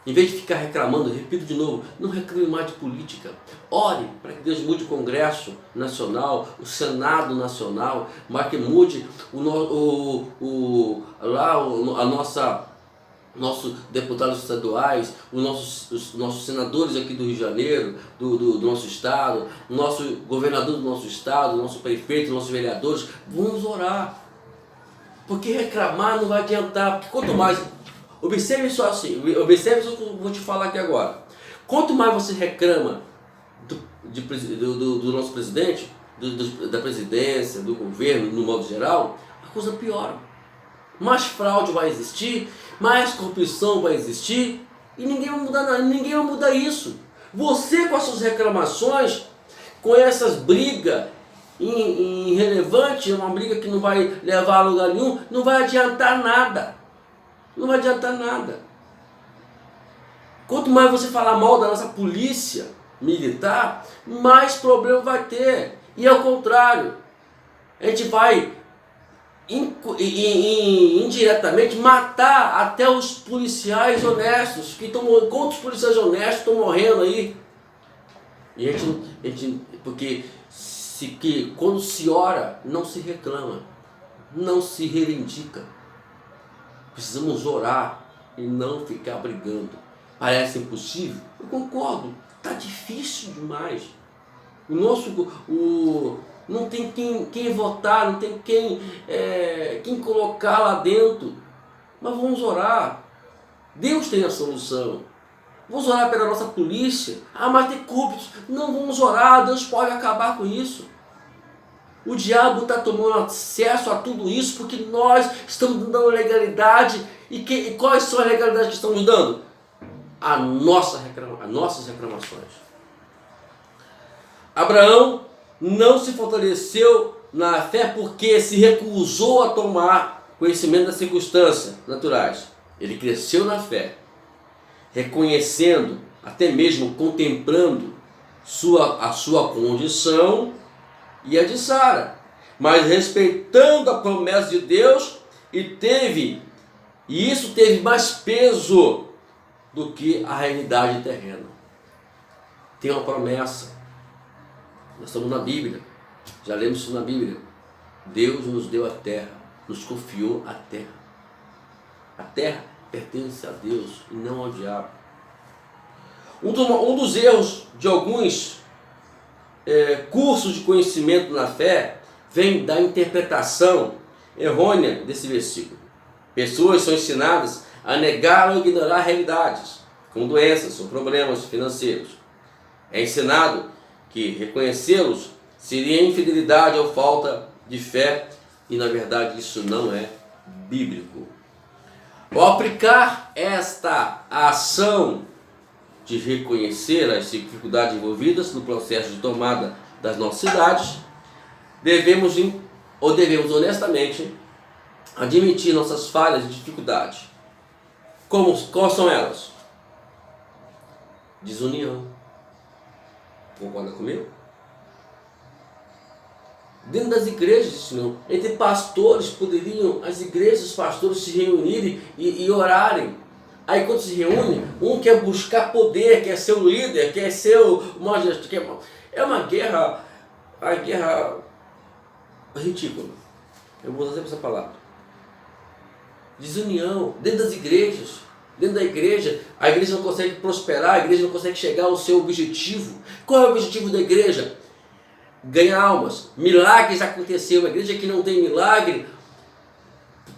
Em vez de ficar reclamando, repito de novo, não reclame mais de política. Ore para que Deus mude o Congresso Nacional, o Senado Nacional, para que mude nossos deputados estaduais, os nossos senadores aqui do Rio de Janeiro, do nosso estado, o nosso governador do nosso estado, o nosso prefeito, os nossos vereadores. Vamos orar. Porque reclamar não vai adiantar, porque quanto mais... Observe só assim, observe o que eu vou te falar aqui agora. Quanto mais você reclama do nosso presidente, da presidência, do governo, no modo geral, a coisa piora. Mais fraude vai existir, mais corrupção vai existir e ninguém vai mudar nada, ninguém vai mudar isso. Você com as suas reclamações, com essas brigas irrelevantes, uma briga que não vai levar a lugar nenhum, não vai adiantar nada. Não vai adiantar nada. Quanto mais você falar mal da nossa polícia militar, mais problema vai ter. E ao contrário, a gente vai indiretamente matar até os policiais honestos, que estão, quantos policiais honestos estão morrendo aí? E porque quando se ora, não se reclama, não se reivindica. Precisamos orar e não ficar brigando. Parece impossível? Eu concordo, está difícil demais. Não tem quem votar, não tem quem colocar lá dentro. Mas vamos orar. Deus tem a solução. Vamos orar pela nossa polícia. Ah, mas tem corruptos. Não, vamos orar, Deus pode acabar com isso. O diabo está tomando acesso a tudo isso porque nós estamos dando legalidade. E quais são as legalidades que estamos dando? As nossas reclamações. Abraão não se fortaleceu na fé porque se recusou a tomar conhecimento das circunstâncias naturais. Ele cresceu na fé, reconhecendo, até mesmo contemplando a sua condição e a de Sara, mas respeitando a promessa de Deus, e isso teve mais peso do que a realidade terrena. Tem uma promessa, nós estamos na Bíblia, já lemos isso na Bíblia. Deus nos deu a terra, nos confiou a terra. A terra pertence a Deus e não ao diabo. Um dos erros de alguns cursos de conhecimento na fé vem da interpretação errônea desse versículo. Pessoas são ensinadas a negar ou ignorar realidades, como doenças ou problemas financeiros. É ensinado que reconhecê-los seria infidelidade ou falta de fé, e na verdade isso não é bíblico. Ao aplicar esta ação de reconhecer as dificuldades envolvidas no processo de tomada das nossas cidades, devemos honestamente admitir nossas falhas e dificuldades. Quais são elas? Desunião. Concorda comigo? Dentro das igrejas, não. Entre pastores, poderiam as igrejas, os pastores se reunirem e orarem. Aí quando se reúne, um quer buscar poder, quer ser o líder, quer ser o majestade. É uma guerra ridícula. Eu vou usar sempre essa palavra. Desunião dentro das igrejas. Dentro da igreja, a igreja não consegue prosperar, a igreja não consegue chegar ao seu objetivo. Qual é o objetivo da igreja? Ganhar almas. Milagres aconteceram. Uma igreja que não tem milagre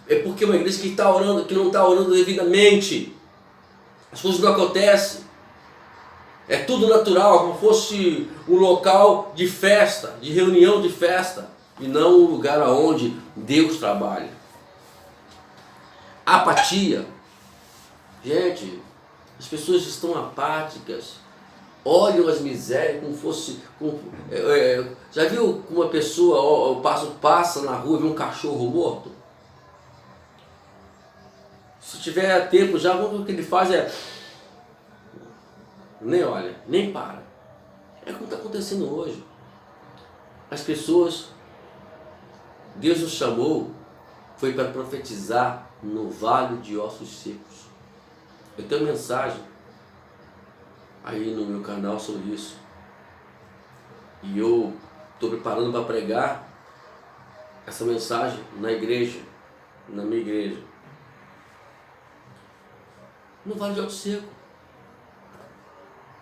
é porque uma igreja que não está orando devidamente. As coisas não acontecem. É tudo natural, como fosse um local de festa, de reunião de festa, e não um lugar onde Deus trabalha. Apatia. Gente, as pessoas estão apáticas. olham as misérias como fosse... já viu uma pessoa passa na rua e vê um cachorro morto? Se tiver tempo já, o que ele faz é... nem olha, nem para. É como está acontecendo hoje. As pessoas... Deus nos chamou, foi para profetizar no vale de ossos secos. Eu tenho uma mensagem aí no meu canal sobre isso. E eu estou preparando para pregar essa mensagem na igreja, na minha igreja. No vale de ossos secos.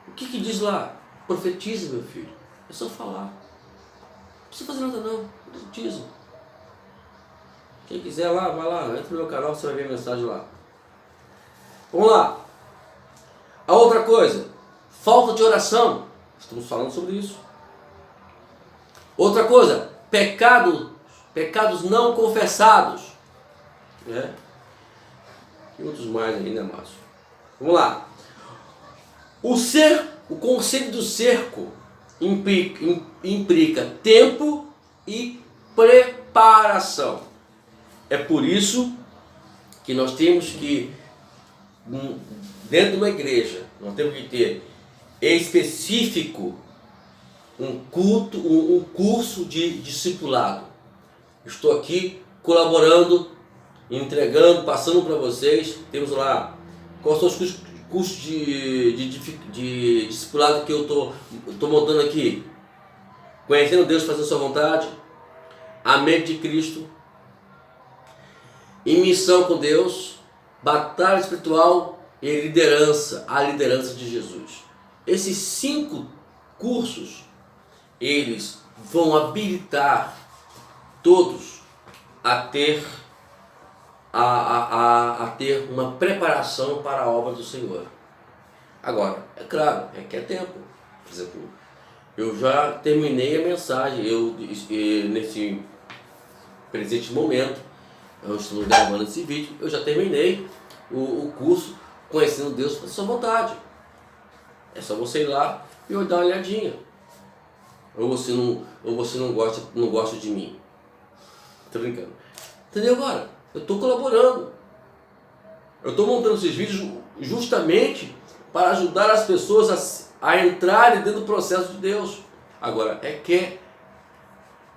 O que diz lá? Profetiza, meu filho. É só falar. Não precisa fazer nada não. Profetiza. Quem quiser lá, vai lá, entra no meu canal, você vai ver a mensagem lá. Vamos lá. A outra coisa, falta de oração. Estamos falando sobre isso. Outra coisa, pecados não confessados. Né? E outros mais ainda, Márcio. Vamos lá. O conceito do cerco implica tempo e preparação. É por isso que nós temos que, dentro de uma igreja, nós temos que ter específico um curso de discipulado. Estou aqui colaborando, entregando, passando para vocês. Temos lá quais são os cursos de discipulado que eu estou montando aqui. Conhecendo Deus, fazendo sua vontade, a mente de Cristo, em missão com Deus, batalha espiritual e liderança, a liderança de Jesus. Esses 5 cursos, eles vão habilitar todos a ter uma preparação para a obra do Senhor. Agora, é claro, requer tempo. Por exemplo, eu já terminei a mensagem, nesse presente momento, eu estou gravando esse vídeo, eu já terminei o curso Conhecendo Deus para sua vontade. É só você ir lá e dar uma olhadinha. Ou você não gosta de mim. Tô brincando. Entendeu agora? Eu estou colaborando. Eu estou montando esses vídeos justamente para ajudar as pessoas a entrarem dentro do processo de Deus. Agora,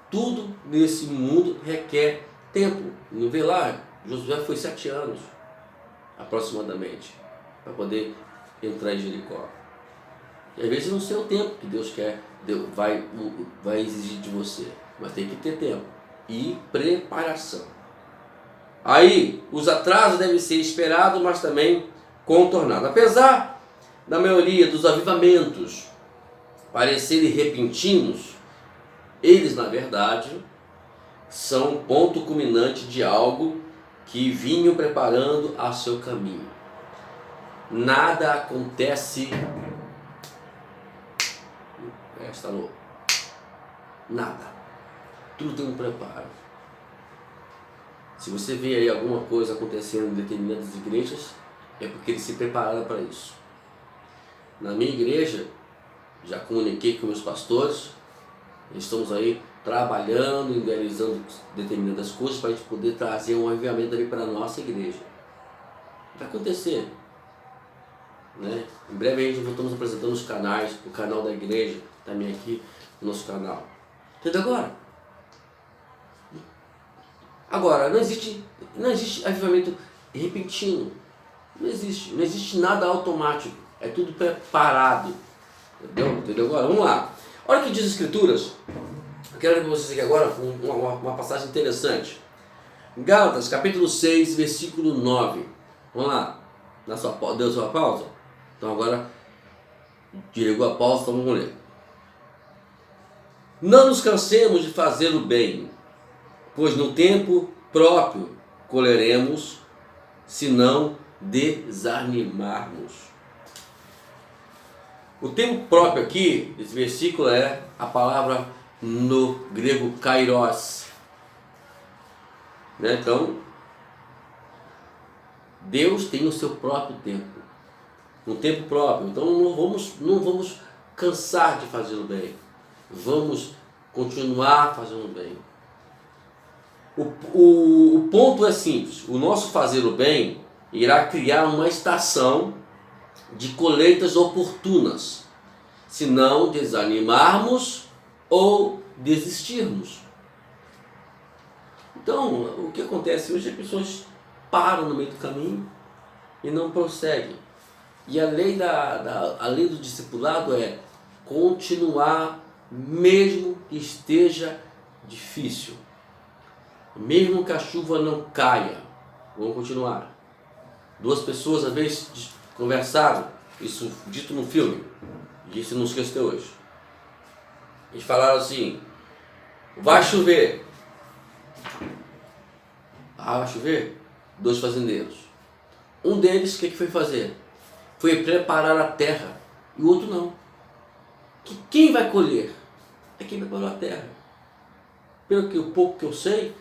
tudo nesse mundo requer tempo. Não vê lá, Josué foi 7 anos aproximadamente para poder entrar em Jericó. E às vezes não sei o tempo que Deus vai exigir de você, mas tem que ter tempo e preparação. Aí os atrasos devem ser esperados, mas também contornados. Apesar da maioria dos avivamentos parecerem repentinos, eles na verdade são um ponto culminante de algo que vinham preparando a seu caminho. Nada acontece... está louco. Nada. Tudo tem um preparo. Se você vê aí alguma coisa acontecendo em determinadas igrejas, é porque eles se prepararam para isso. Na minha igreja, já comuniquei com meus pastores, estamos aí trabalhando, idealizando determinadas coisas para a gente poder trazer um avivamento ali para a nossa igreja. Vai acontecer, né? Em breve a gente estamos apresentando os canais, o canal da igreja também aqui no nosso canal. Entendeu agora? Agora, não existe avivamento repentino. Não existe nada automático. É tudo preparado. Entendeu agora? Vamos lá. Olha o que diz as Escrituras. Eu quero ler para vocês aqui agora uma passagem interessante. Gálatas, capítulo 6, versículo 9. Vamos lá. Deu sua pausa? Então agora, desligou a pausa, então vamos ler. Não nos cansemos de fazer o bem, pois no tempo próprio colheremos, se não desanimarmos. O tempo próprio aqui, esse versículo é a palavra no grego kairos. Né? Então, Deus tem o seu próprio tempo. Um tempo próprio. Então não vamos cansar de fazer o bem. Vamos continuar fazendo o bem. O ponto é simples. O nosso fazer o bem irá criar uma estação de colheitas oportunas, se não desanimarmos ou desistirmos. Então, o que acontece hoje é que as pessoas param no meio do caminho e não prosseguem. E a lei do discipulado é continuar mesmo que esteja difícil. Mesmo que a chuva não caia, vamos continuar. Duas pessoas, às vezes, conversaram, isso dito no filme, disse não esqueço até hoje. Eles falaram assim: vai chover. Ah, vai chover? Dois fazendeiros. Um deles, o que foi fazer? Foi preparar a terra, e o outro não. Quem vai colher? É quem preparou a terra. Pelo que o pouco que eu sei,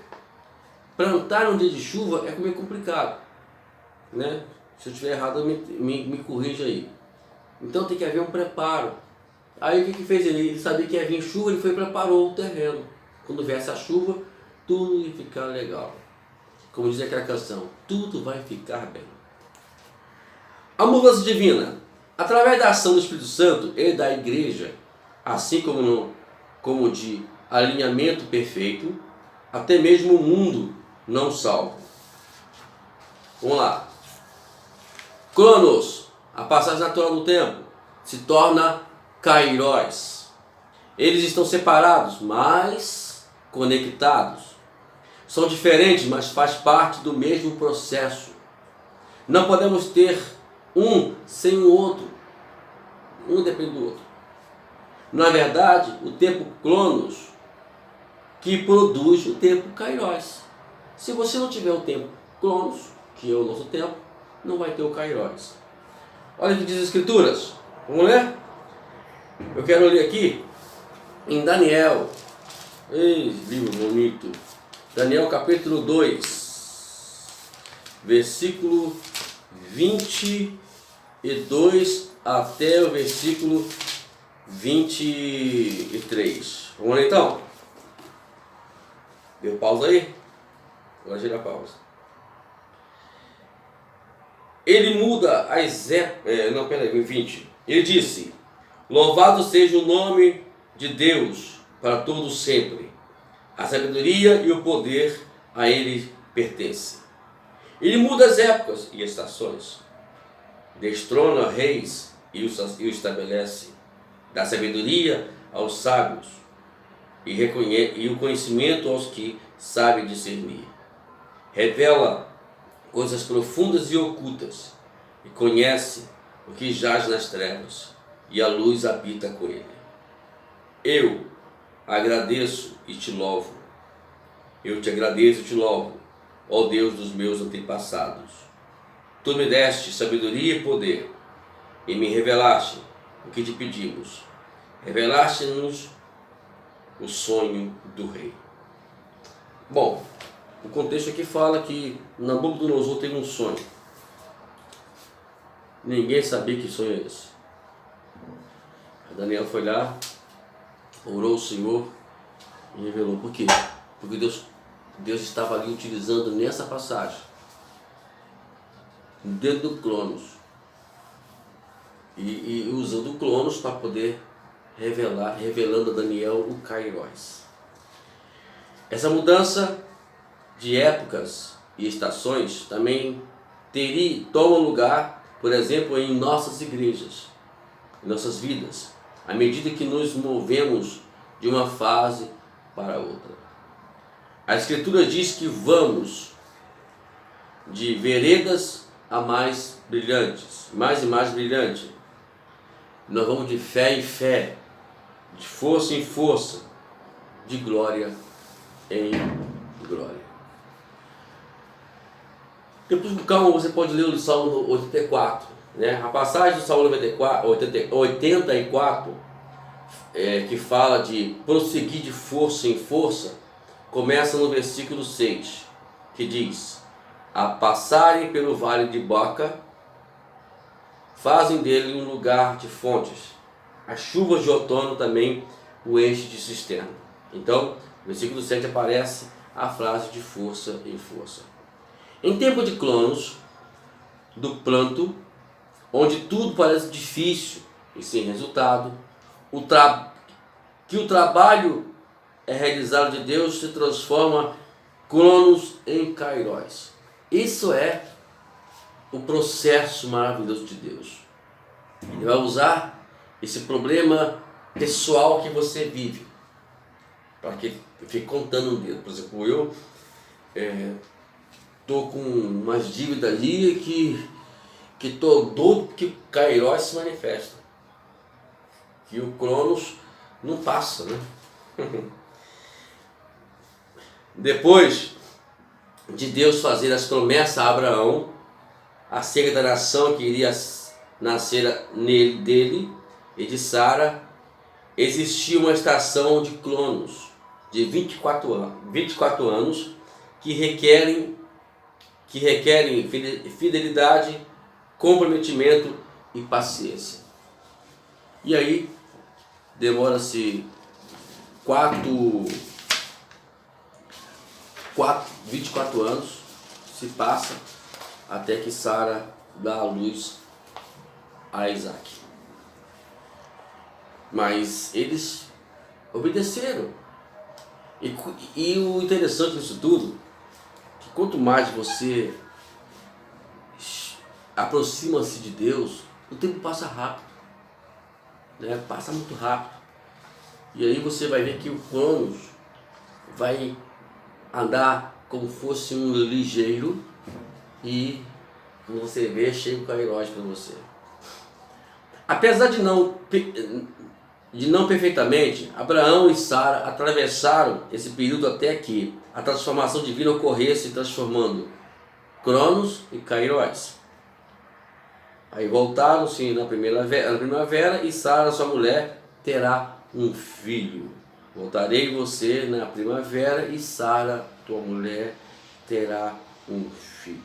plantar num dia de chuva é meio complicado, né? Se eu estiver errado, me corrija aí. Então tem que haver um preparo. Aí o que fez ele? Ele sabia que ia vir chuva, ele foi e preparou o terreno. Quando viesse a chuva, tudo ia ficar legal. Como diz aquela canção, tudo vai ficar bem. A mudança divina, através da ação do Espírito Santo e da igreja, assim como de alinhamento perfeito, até mesmo o mundo não salvo. Vamos lá. Cronos, a passagem natural do tempo, se torna Kairos. Eles estão separados, mas conectados. São diferentes, mas faz parte do mesmo processo. Não podemos ter um sem o outro. Um depende do outro. Na verdade, o tempo Cronos que produz o tempo Kairos. Se você não tiver o tempo Cronos, que é o nosso tempo, não vai ter o Kairos. Olha o que diz as Escrituras. Vamos ler? Eu quero ler aqui em Daniel. Ei, livro bonito. Daniel capítulo 2, versículo 22 até o versículo 23. Vamos lá então? Deu pausa aí? Agora gira a pausa. Ele muda as épocas. Não, peraí, 20. Ele disse: louvado seja o nome de Deus para todos sempre. A sabedoria e o poder a ele pertencem. Ele muda as épocas e estações. Destrona reis e o estabelece. Dá sabedoria aos sábios e o conhecimento aos que sabem discernir. Revela coisas profundas e ocultas e conhece o que jaz nas trevas, e a luz habita com ele. Eu agradeço e te louvo. Eu te agradeço e te louvo, ó Deus dos meus antepassados. Tu me deste sabedoria e poder, e me revelaste o que te pedimos. Revelaste-nos o sonho do rei. Bom, o contexto aqui fala que Nabucodonosor teve um sonho. Ninguém sabia que sonho é esse. Daniel foi lá, orou ao Senhor e revelou. Por quê? Porque Deus estava ali utilizando nessa passagem, dentro do Cronos, e usando o Cronos para poder revelando a Daniel o Kairos. Essa mudança de épocas e estações também toma lugar, por exemplo, em nossas igrejas, em nossas vidas, à medida que nos movemos de uma fase para outra. A Escritura diz que vamos de veredas a mais brilhantes, mais e mais brilhante. Nós vamos de fé em fé, de força em força, de glória em glória. Depois com calma você pode ler o Salmo 84, né? A passagem do Salmo 84 que fala de prosseguir de força em força, começa no versículo 6, que diz: a passarem pelo vale de Baca, fazem dele um lugar de fontes, as chuvas de outono também o enche de cisterna. Então, no versículo 7 aparece a frase de força em força. Em tempo de Cronos, do planto, onde tudo parece difícil e sem resultado, que o trabalho é realizado de Deus se transforma Cronos em Kairos. Isso é o processo maravilhoso de Deus. Ele vai usar esse problema pessoal que você vive para que fique contando um dedo. Por exemplo, eu estou com umas dívidas ali que estou doido que o Kairos se manifesta, que o Cronos não passa, né? Depois de Deus fazer as promessas a Abraão acerca da nação que iria nascer dele e de Sara, existia uma estação de Cronos de 24 anos que requerem fidelidade, comprometimento e paciência. E aí demora-se 24 anos se passa até que Sara dá à luz a Isaac. Mas eles obedeceram. E o interessante disso tudo, que quanto mais você aproxima-se de Deus, o tempo passa rápido, né? Passa muito rápido. E aí você vai ver que o Cronos vai andar como fosse um ligeiro e, quando você vê, chega o Kairos para você. Apesar de não perfeitamente, Abraão e Sara atravessaram esse período até que a transformação divina ocorresse, transformando Cronos e Kairos. Aí voltaram-se na primavera e Sara, sua mulher, terá um filho. Voltarei você na primavera e Sara, tua mulher, terá um filho.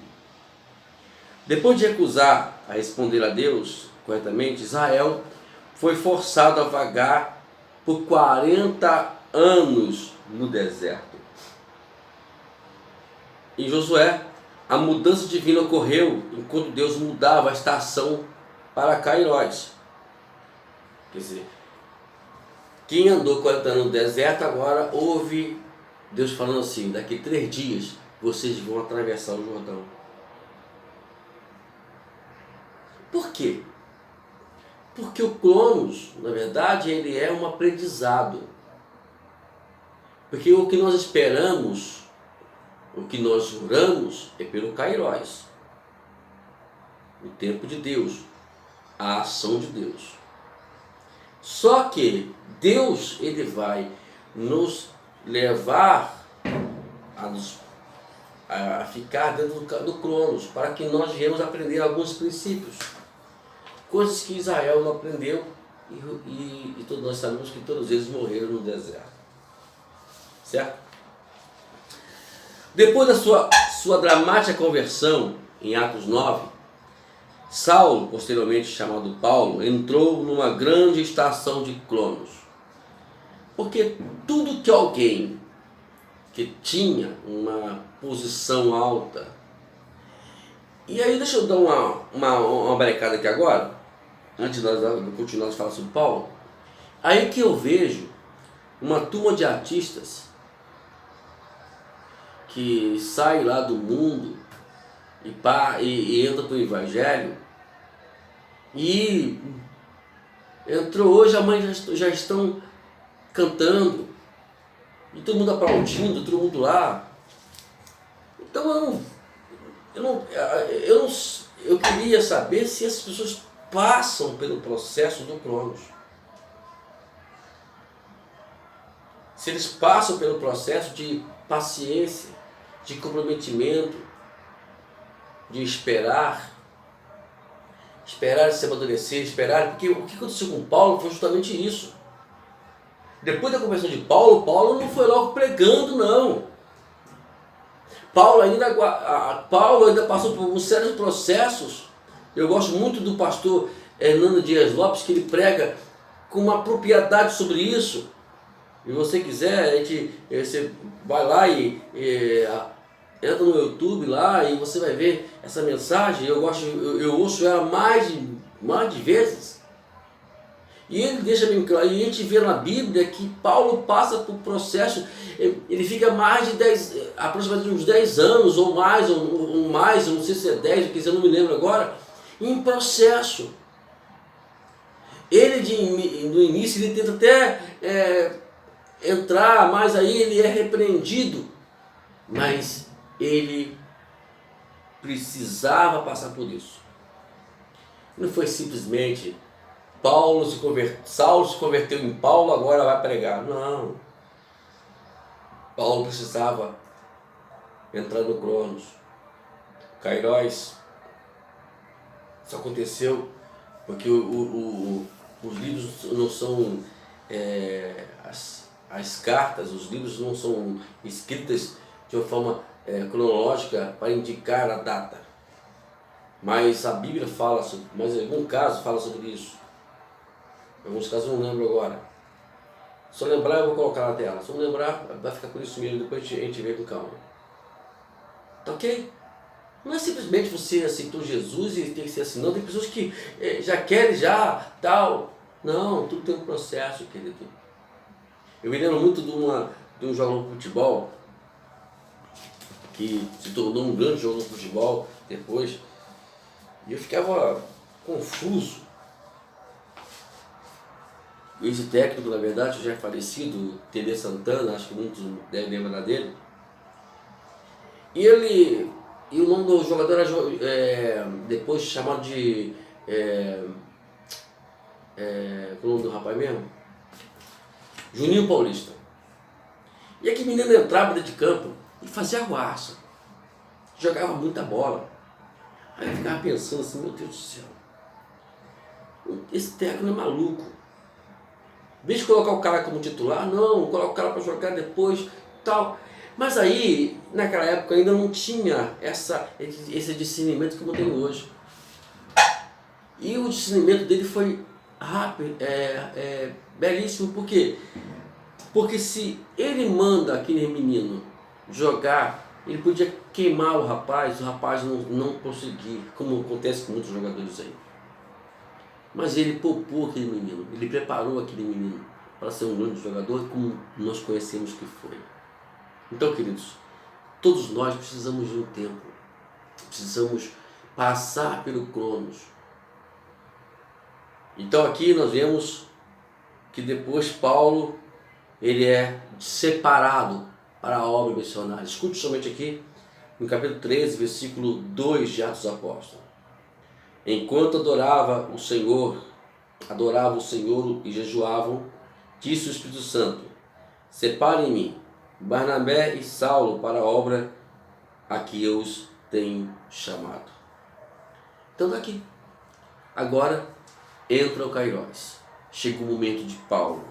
Depois de recusar a responder a Deus corretamente, Israel foi forçado a vagar por 40 anos no deserto. Em Josué, a mudança divina ocorreu enquanto Deus mudava a estação para Kairos. Quer dizer, quem andou 40 anos no deserto, agora ouve Deus falando assim: daqui 3 dias vocês vão atravessar o Jordão. Por quê? Porque o Cronos, na verdade, ele é um aprendizado. Porque o que nós esperamos, o que nós juramos, é pelo Kairos, o tempo de Deus, a ação de Deus. Só que Deus, ele vai nos levar a ficar dentro do Cronos, para que nós viemos aprender alguns princípios, coisas que Israel não aprendeu, e todos nós sabemos que todos eles morreram no deserto, certo? Depois da sua dramática conversão em Atos 9, Saulo, posteriormente chamado Paulo, entrou numa grande estação de Cronos. Porque tudo que alguém que tinha uma posição alta... E aí deixa eu dar uma brecada aqui agora, antes de nós continuarmos a falar sobre Paulo. Aí que eu vejo uma turma de artistas que sai lá do mundo e entra para o Evangelho, e entrou hoje, amanhã já estão cantando, e todo mundo aplaudindo, todo mundo lá. Então eu queria saber se as pessoas passam pelo processo do Cronos. Se eles passam pelo processo de paciência, de comprometimento, de esperar se amadurecer, porque o que aconteceu com Paulo foi justamente isso. Depois da conversão de Paulo não foi logo pregando, não. Paulo ainda passou por sérios processos. Eu gosto muito do pastor Hernando Dias Lopes, que ele prega com uma propriedade sobre isso, e você quiser, você vai lá e entra no YouTube lá e você vai ver essa mensagem. Eu ouço ela mais de vezes. E ele deixa bem claro, e a gente vê na Bíblia que Paulo passa por processo, ele fica mais de 10, aproximadamente uns 10 anos ou mais, eu não sei se é 10 ou 15, eu não me lembro agora, em processo. Ele no início ele tenta até entrar, mas aí ele é repreendido. Mas ele precisava passar por isso. Não foi simplesmente Saulo se converteu em Paulo, agora vai pregar. Não. Paulo precisava entrar no Cronos. Kairos. Isso aconteceu porque os livros não são, as cartas, os livros não são escritas de uma forma cronológica para indicar a data. Mas a Bíblia fala sobre, mas em algum caso fala sobre isso. Em alguns casos eu não lembro agora. Se eu lembrar eu vou colocar na tela. Se eu não lembrar, vai ficar por isso mesmo, depois a gente vê com calma. Tá ok? Não é simplesmente você aceitou Jesus e tem que ser assim, não. Tem pessoas que já querem, tal. Não, tudo tem um processo, querido. Eu me lembro muito de um jogador de futebol que se tornou um grande jogador de futebol depois. E eu ficava confuso. Esse técnico, na verdade, já é falecido, Tele Santana, acho que muitos devem lembrar dele. E o nome do jogador era depois chamado de... qual é o nome do rapaz mesmo? Juninho Paulista. E aquele menino entrava dentro de campo e fazia arruaça. Jogava muita bola. Aí eu ficava pensando assim, meu Deus do céu, esse técnico é maluco. Em vez de colocar o cara como titular, não, coloca o cara para jogar depois, tal. Mas aí, naquela época ainda não tinha esse discernimento como tem hoje. E o discernimento dele foi rápido, belíssimo. Por quê? Porque se ele manda aquele menino jogar, ele podia queimar o rapaz não conseguir, como acontece com muitos jogadores aí. Mas ele poupou aquele menino, ele preparou aquele menino para ser um grande jogador, como nós conhecemos que foi. Então, queridos, todos nós precisamos de um tempo, precisamos passar pelo Cronos. Então aqui nós vemos que depois Paulo, ele é separado para a obra missionária. Escute somente aqui, no capítulo 13, versículo 2 de Atos dos Apóstolos. Enquanto adoravam o Senhor e jejuavam, disse o Espírito Santo: separem-me Barnabé e Saulo para a obra a que eu os tenho chamado. Então daqui, agora entra o Kairos. Chega o momento de Paulo,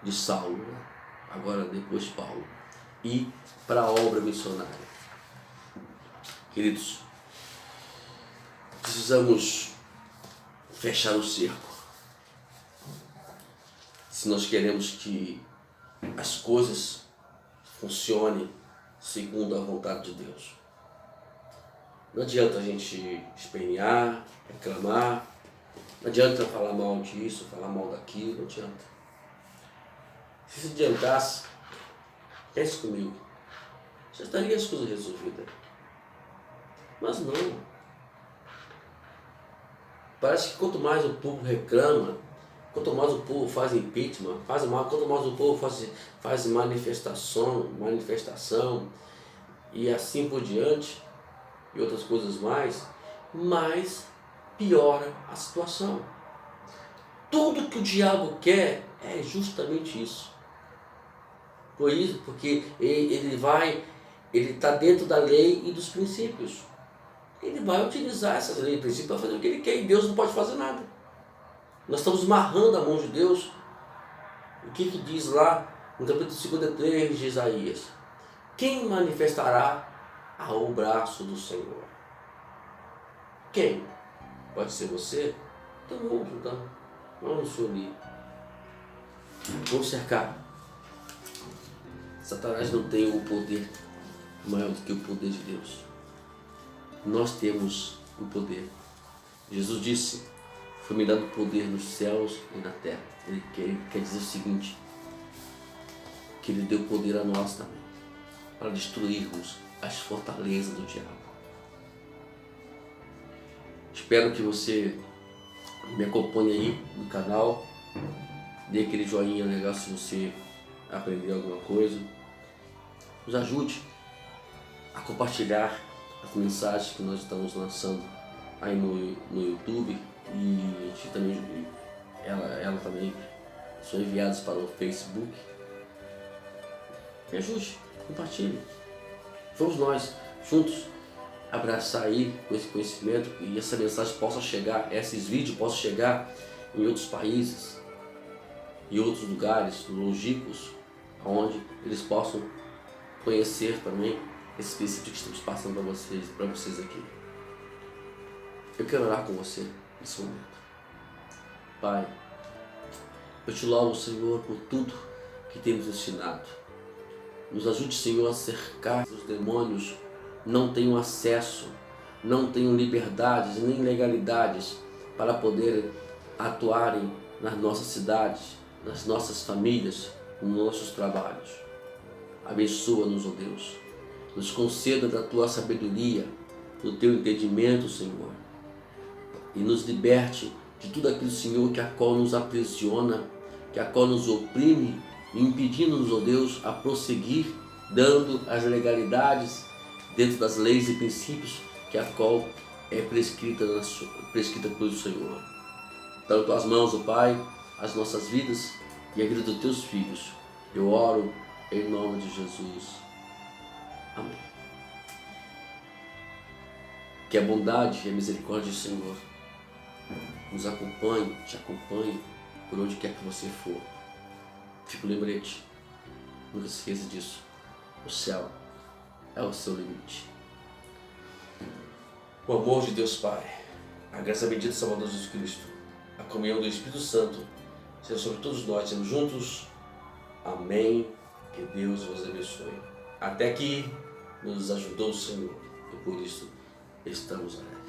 de Saulo, né? Agora depois Paulo, e para a obra missionária. Queridos, precisamos fechar o cerco se nós queremos que as coisas funcionem segundo a vontade de Deus. Não adianta a gente espernear, reclamar, não adianta falar mal disso, falar mal daquilo, não adianta. Se adiantasse, pense comigo, já estaria as coisas resolvidas. Mas não. Parece que quanto mais o povo reclama, quanto mais o povo faz impeachment, quanto mais o povo faz manifestação e assim por diante, e outras coisas mais piora a situação. Tudo que o diabo quer é justamente isso. Por isso, porque ele está dentro da lei e dos princípios. Ele vai utilizar essas leis e princípios para fazer o que ele quer, e Deus não pode fazer nada. Nós estamos marrando a mão de Deus. O que diz lá no capítulo 53 de Isaías? Quem manifestará ao braço do Senhor? Quem? Pode ser você? Então, Vamos nos unir. Vamos cercar. Satanás não tem o poder maior do que o poder de Deus. Nós temos o poder. Jesus disse: foi-me dado poder nos céus e na terra. Ele quer dizer o seguinte, que Ele deu poder a nós também, para destruirmos as fortalezas do diabo. Espero que você me acompanhe aí no canal, dê aquele joinha legal se você aprender alguma coisa, nos ajude a compartilhar as mensagens que nós estamos lançando aí no YouTube, e a gente também, ela também são enviadas para o Facebook. Me ajude, compartilhe. Vamos nós juntos abraçar aí com esse conhecimento, e essa mensagem possa chegar, esses vídeos possam chegar em outros países, em outros lugares longínquos, onde eles possam conhecer também esse princípio que estamos passando para vocês aqui. Eu quero orar com você nesse momento. Pai, eu te louvo, Senhor, por tudo que temos ensinado. Nos ajude, Senhor, a cercar os demônios, não tenham acesso, não tenham liberdades nem legalidades para poder atuarem nas nossas cidades, nas nossas famílias, nos nossos trabalhos. Abençoa-nos, ó Deus. Nos conceda da tua sabedoria, do teu entendimento, Senhor, e nos liberte de tudo aquilo, Senhor, que a qual nos aprisiona, que a qual nos oprime, impedindo-nos, ó Deus, a prosseguir, dando as legalidades dentro das leis e princípios que a qual é prescrita pelo Senhor. Tanto as mãos, ó Pai, as nossas vidas e a vida dos teus filhos. Eu oro em nome de Jesus. Amém. Que a bondade e a misericórdia do Senhor nos acompanhe, te acompanhe por onde quer que você for. Fica o lembrete, nunca se esqueça disso. O céu é o seu limite. O amor de Deus Pai, a graça bendita do Salvador Jesus Cristo, a comunhão do Espírito Santo, seja sobre todos nós, sejamos juntos. Amém. Que Deus vos abençoe. Até aqui nos ajudou o Senhor, e por isso estamos aqui.